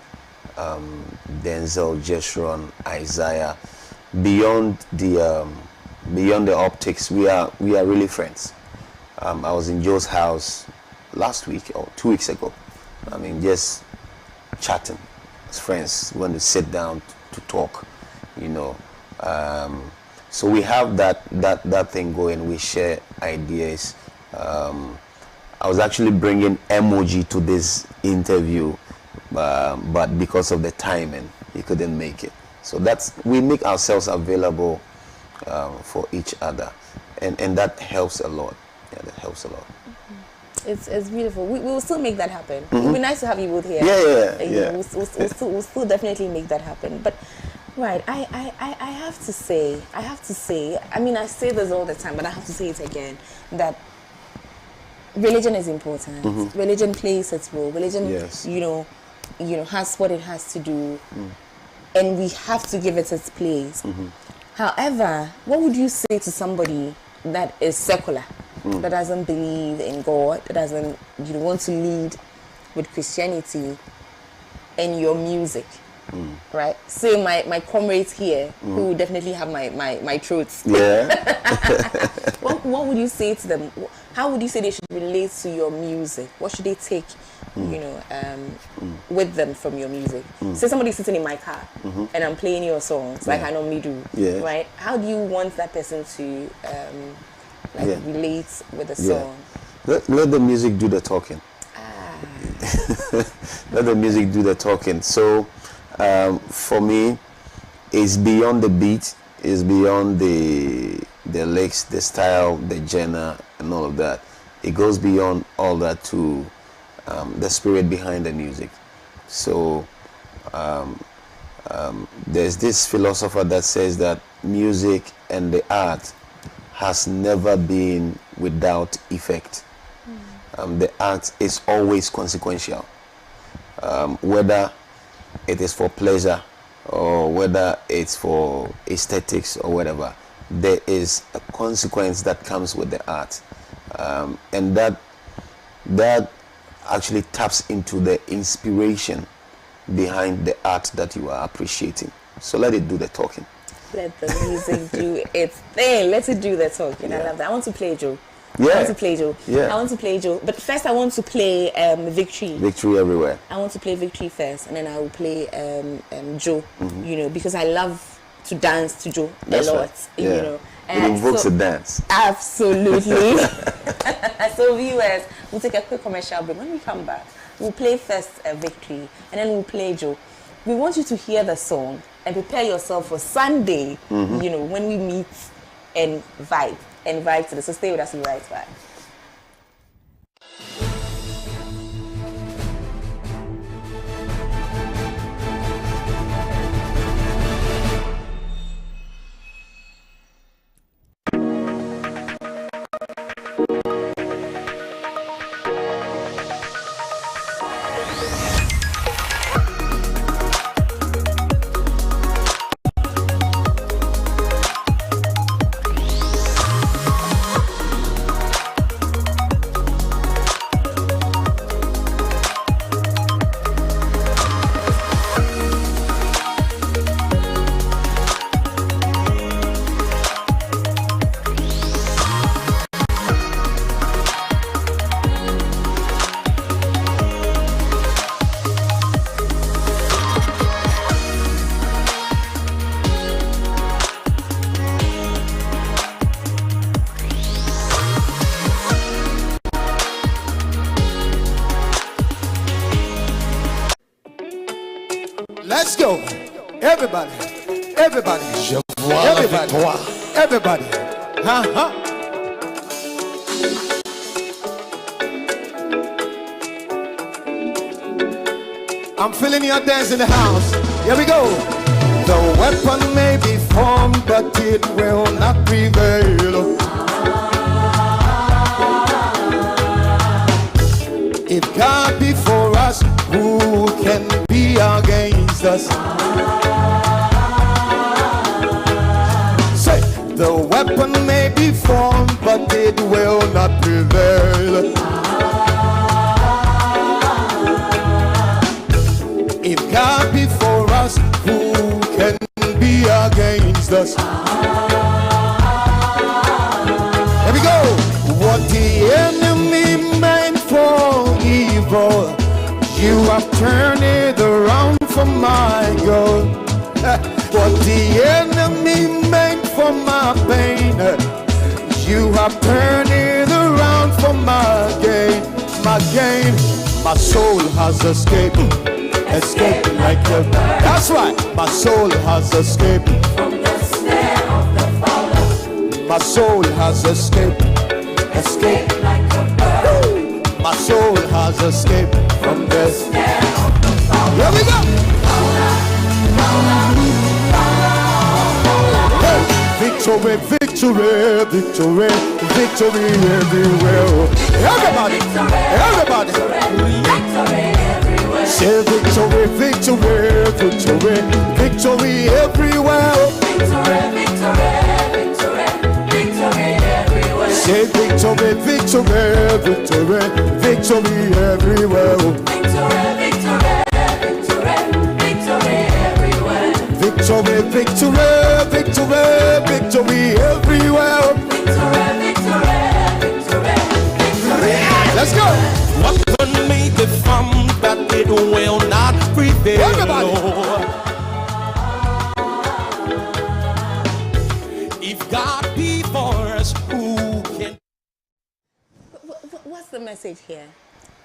Denzel, Jeshron, Isaiah, beyond the optics, we are really friends. I was in Joe's house last week or 2 weeks ago. I mean, just chatting as friends. We want to sit down to talk, you know. So we have that thing going. We share ideas. I was actually bringing emoji to this interview, but because of the timing, he couldn't make it. So we make ourselves available for each other, and that helps a lot. Yeah, that helps a lot. It's beautiful. We will still make that happen. It would be nice to have you both here. Yeah. We'll still definitely make that happen. But right, I have to say, I mean, I say this all the time, but I have to say it again, that religion is important. Religion plays its role. Religion, Yes. you know, has what it has to do, and we have to give it its place. However, what would you say to somebody that is secular, that doesn't believe in God, that doesn't want to lead with Christianity and your music? Right? Say my comrades here who definitely have my throats. Yeah. What would you say to them? How would you say they should relate to your music? What should they take, with them from your music? Say somebody's sitting in my car and I'm playing your songs like I normally do. Yeah. Right? How do you want that person to relate with the song? Let the music do the talking. Let the music do the talking. So for me, it's beyond the beat, it's beyond the licks, the style, the genre, and all of that. It goes beyond all that to the spirit behind the music. So there's this philosopher that says that music and the art has never been without effect. The act is always consequential, whether it is for pleasure or whether it's for aesthetics or whatever. There is a consequence that comes with the art, and that actually taps into the inspiration behind the art that you are appreciating. So let it do the talking. Let the music do its thing. Let it do the talking. I love that. I want to play Joe. Yeah. I want to play Joe. Yeah. I want to play Joe. But first I want to play Victory. Victory everywhere. I want to play Victory first, and then I will play Joe, because I love to dance to Joe That's a lot, right. Yeah. you know. It invokes a dance. Absolutely. So viewers, we'll take a quick commercial break. When we come back, we'll play first Victory, and then we'll play Joe. We want you to hear the song and prepare yourself for Sunday, when we meet and vibe to this. So stay with us, we'll be right back. Let's go. Everybody. Everybody. Everybody. Everybody. I'm feeling your dance in the house. Here we go. The weapon may be formed, but it will not prevail. If God be for us, who can be against us? Say, the weapon may be formed, but it will not prevail. If God be for us, who can be against us? Here we go. What the enemy meant for evil, you have turned it around for my good. What the enemy my pain. You have turned it around for my gain, my gain. My soul has escaped, escaped like a bird. That's right, my soul has escaped from the snare of the fowler. My soul has escaped, escaped like a bird. My soul has escaped from the snare of the fowler. Here we go. Fowler, fowler, fowler, fowler. Hey. Victory, victory, victory, victory everywhere. Everybody, everybody. Victory everywhere. Say victory, victory, victory, victory everywhere. Victory, victory, victory, victory everywhere. Say victory, victory, victory, victory everywhere. Victory, victory, victory, victory everywhere. Victory, victory, victory, victory everywhere. Victory, victory, victory, victory. Let's go. Weapon may be formed, but it will not prevail. Everybody. If God be for us, who can? What's the message here?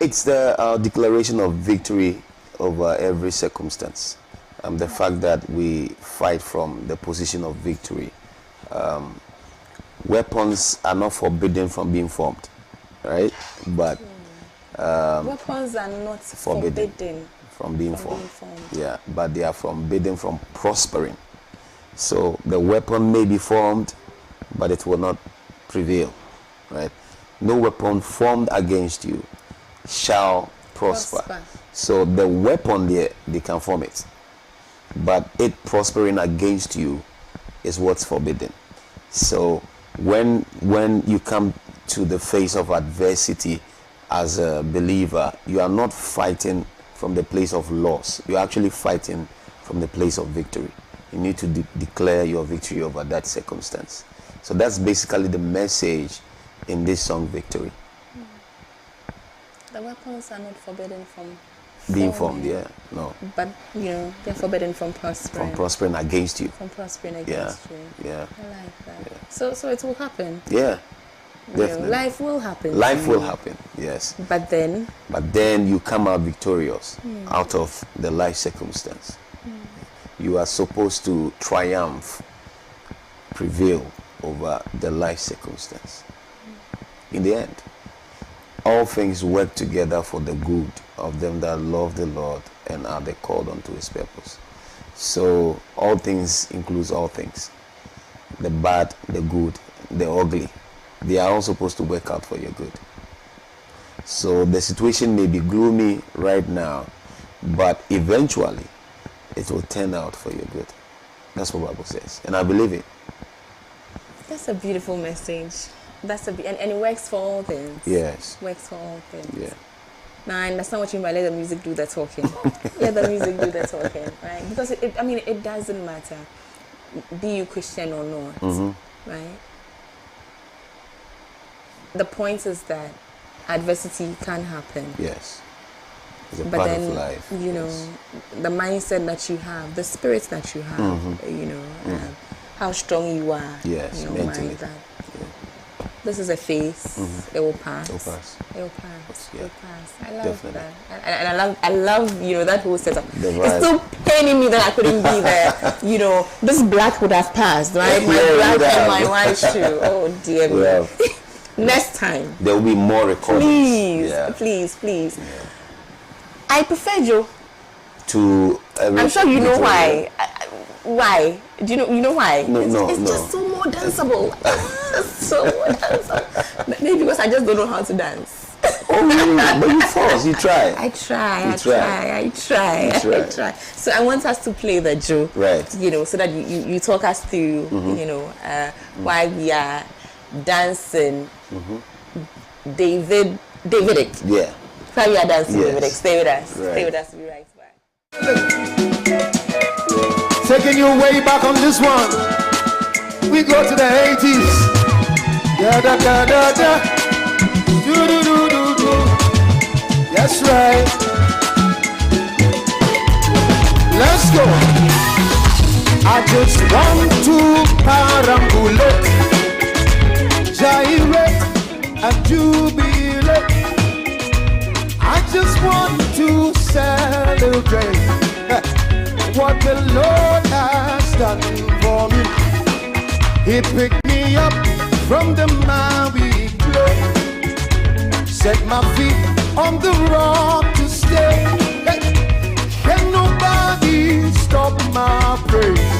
It's the declaration of victory over every circumstance. The fact that we fight from the position of victory. Weapons are not forbidden from being formed, right? But weapons are not forbidden from being formed. Yeah, but they are forbidden from prospering. So the weapon may be formed, but it will not prevail, right? No weapon formed against you shall prosper. So the weapon there, they can form it, but it prospering against you is what's forbidden. So when you come to the face of adversity as a believer, you are not fighting from the place of loss. You're actually fighting from the place of victory. You need to declare your victory over that circumstance. So that's basically the message in this song, Victory. The weapons are not forbidden from Being formed, yeah. No. But, they're forbidden from prospering. From prospering against you. From prospering against you. Yeah. I like that. Yeah. So it will happen. Yeah. Definitely. Life will happen. Life will happen, yes. But then you come out victorious out of the life circumstance. You are supposed to triumph, prevail over the life circumstance. In the end, all things work together for the good of them that love the Lord and are they called unto his purpose. So all things includes all things. The bad, the good, the ugly. They are all supposed to work out for your good. So the situation may be gloomy right now, but eventually it will turn out for your good. That's what the Bible says, and I believe it. That's a beautiful message. And it works for all things. Yes. Works for all things. Yeah. Now I understand what you mean by let the music do the talking. Let the music do the talking, right? Because it doesn't matter, be you Christian or not, right? The point is that adversity can happen. Yes. It's a But part then, of life. Yes. the mindset that you have, the spirit that you have, how strong you are. Yes, mentally. Mind that this is a phase. It will pass. It will pass. It will pass. Yeah. It will pass. I love Definitely. that. And I love that whole setup. The It's vibe. still paining me that I couldn't be there. This black would have passed, right? My Yeah, black it would and my have. white shoe. Oh dear me. Yeah. Next time. There will be more recordings. Please. I prefer Joe. To I'm sure you know why. Why? Do you know why? No, it's just so more danceable. So more danceable. Maybe because I just don't know how to dance. Oh, really? But you force, you try. I try. So I want us to play the Joe. Right. So that you talk us through, why we are dancing Davidic. Yeah. Why we are dancing Yes. Davidic. Stay with us. Right. Stay with us. We'll be right back. Taking you way back on this one. We go to the 80s. Da da da da da. Do do do do do. That's right. Let's go. I just want to perambulate, gyrate and jubilate. I just want to celebrate what the Lord has done for me. He picked me up from the miry clay, set my feet on the rock to stay. Can nobody stop my praise?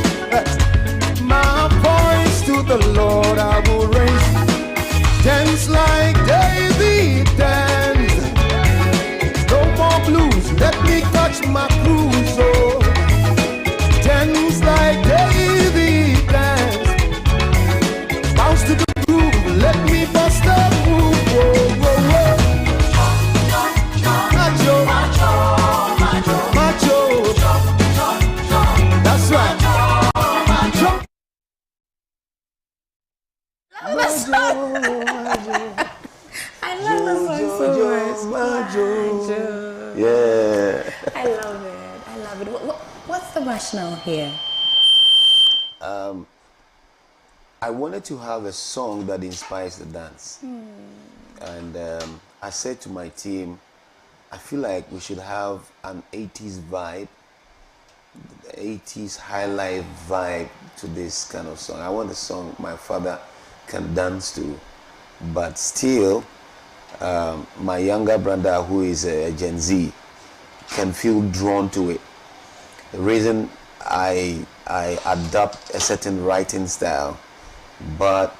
My voice to the Lord I will raise. Dance like David danced. No more blues, let me touch my cruise. Oh, dance like David danced. Bounce to the groove, let me bust the move. Whoa, whoa, whoa. Macho, macho, macho, that's right. I love the song so much. Yeah. I love it. I love it. What's the rationale here? I wanted to have a song that inspires the dance. And I said to my team, I feel like we should have an 80s vibe, the 80s high life vibe to this kind of song. I want a song my father can dance to, but still my younger brother, who is a Gen Z, can feel drawn to it. The reason I adopt a certain writing style but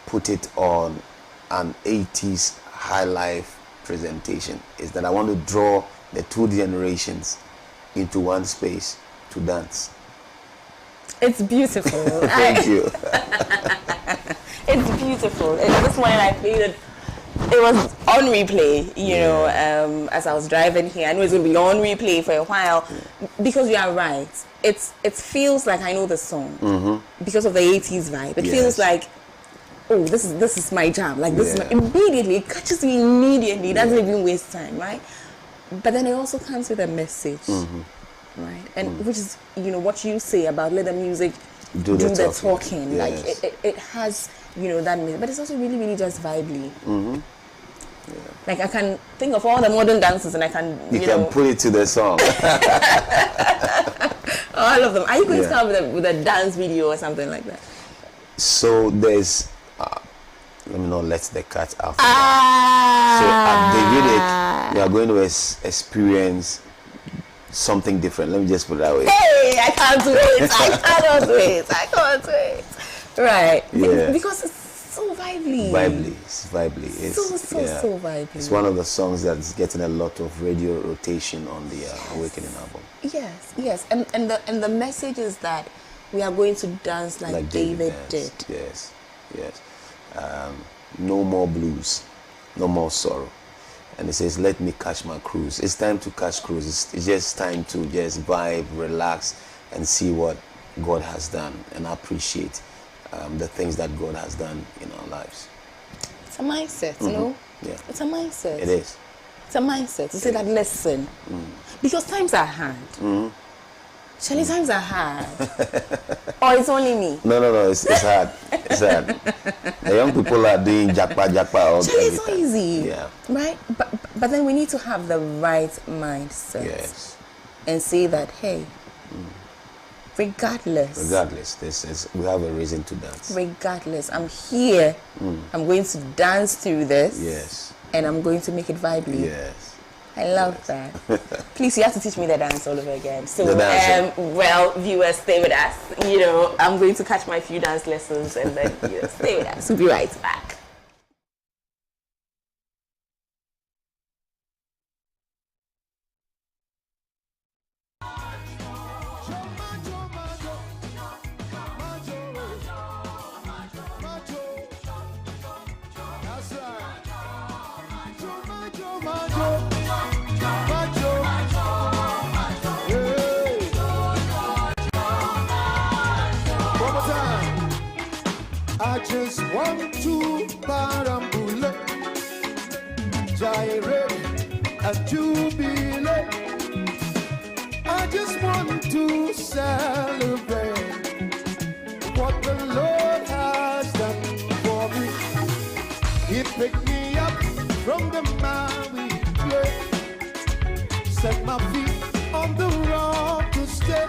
put it on an 80s high life presentation is that I want to draw the two generations into one space to dance. It's beautiful. Thank you. It's beautiful. This morning I played it. It was on replay, you know, as I was driving here. I knew it was going to be on replay for a while because you are right. It feels like I know the song because of the 80s vibe. It feels like, oh, this is my jam. Like this is immediately, it catches me immediately. It doesn't even waste time, right? But then it also comes with a message, right? And which is, you know, what you say about let the music do the talking. Yes. Like it has, you know, that music, but it's also really, really just vibely. Like I can think of all the modern dances and I can, you can put it to the song. All of them. Are you going to come with a dance video or something like that? So there's, let me not let the cat out. So at the Vedic, we are going to experience something different. Let me just put it that way. Hey, I can't wait. I can't wait. Right. Yeah. Because it's so vibely. It's vibely. It's so vibely. It's one of the songs that's getting a lot of radio rotation on the Awakening album. Yes. And the message is that we are going to dance like David did. Yes. No more blues, no more sorrow. And it says, let me catch my cruise. It's time to catch cruise. It's just time to just vibe, relax, and see what God has done and appreciate the things that God has done in our lives. It's a mindset, you know? Yeah. It's a mindset. It is. It's a mindset. To say that, listen, because times are hard. Shirley, times are hard. Or it's only me? No, it's hard. It's hard. The young people are doing jackpot all the time. It's so easy. Yeah. Right? But then we need to have the right mindset. Yes. And say that, hey, regardless, we have a reason to dance. Regardless, I'm here. I'm going to dance through this. Yes. And I'm going to make it vibely. Yes. I love that. Please, you have to teach me the dance all over again. So, well, viewers, stay with us. You know, I'm going to catch my few dance lessons and then stay with us. We'll be right back. I just want to perambulate, gyrate and jubilate. I just want to celebrate He picked me up from the miry clay, set my feet on the rock to stay.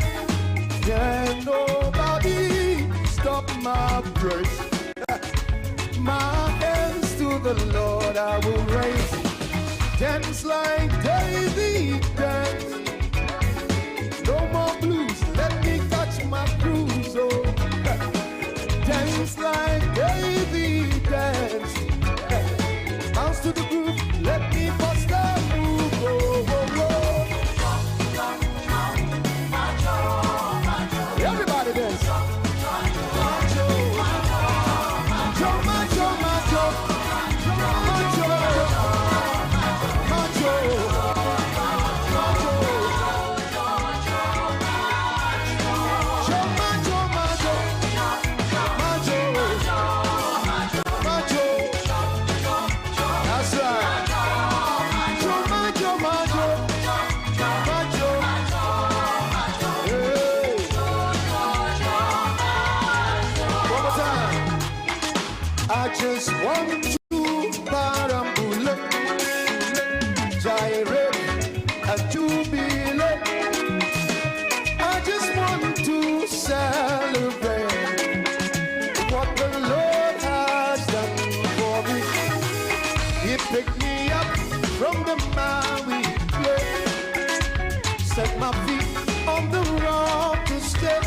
Can nobody stop my praise? My hands to the Lord I will raise. Dance like David dance. No more blues, let me catch my cruise. Oh, dance like David dance. Bounce to the groove, let me bust that move. Oh, oh, oh. Everybody dance. Macho, macho, macho, macho, macho, macho, that's right. Macho, macho, macho. Hey. One more time. I just want to parambulate, gyrate, and jubilate. I just want to celebrate what the Lord has done for me. He picked me up from the miry clay, set my feet on the rock to stay.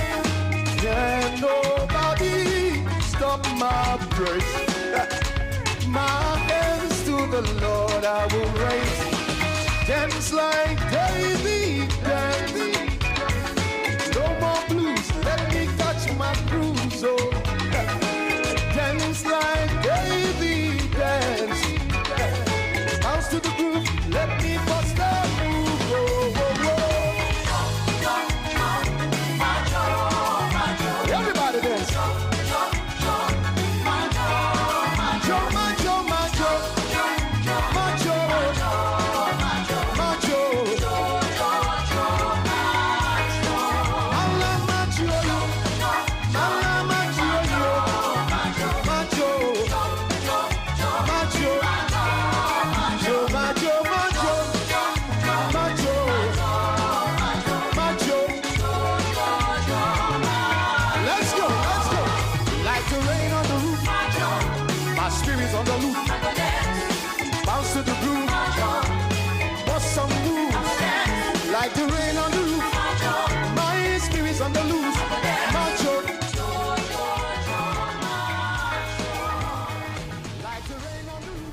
Can nobody stop my praise? My hands to the Lord I will raise. Dance like David dance. No more blues, let me catch my cruise. Oh, dance like David dance. Bounce to the groove, let me bust that move. Oh, oh, oh. Everybody dance. Macho, macho, macho, macho, macho. Alla macho, alla macho, macho, macho, macho, macho, macho, macho. Let's go, let's go. Like the rain on the roof, my spirit's on the loop. Bounce to the groove, bust some moves. Like the rain on the roof, my spirit's on the loose. Macho. Like the rain on the roof.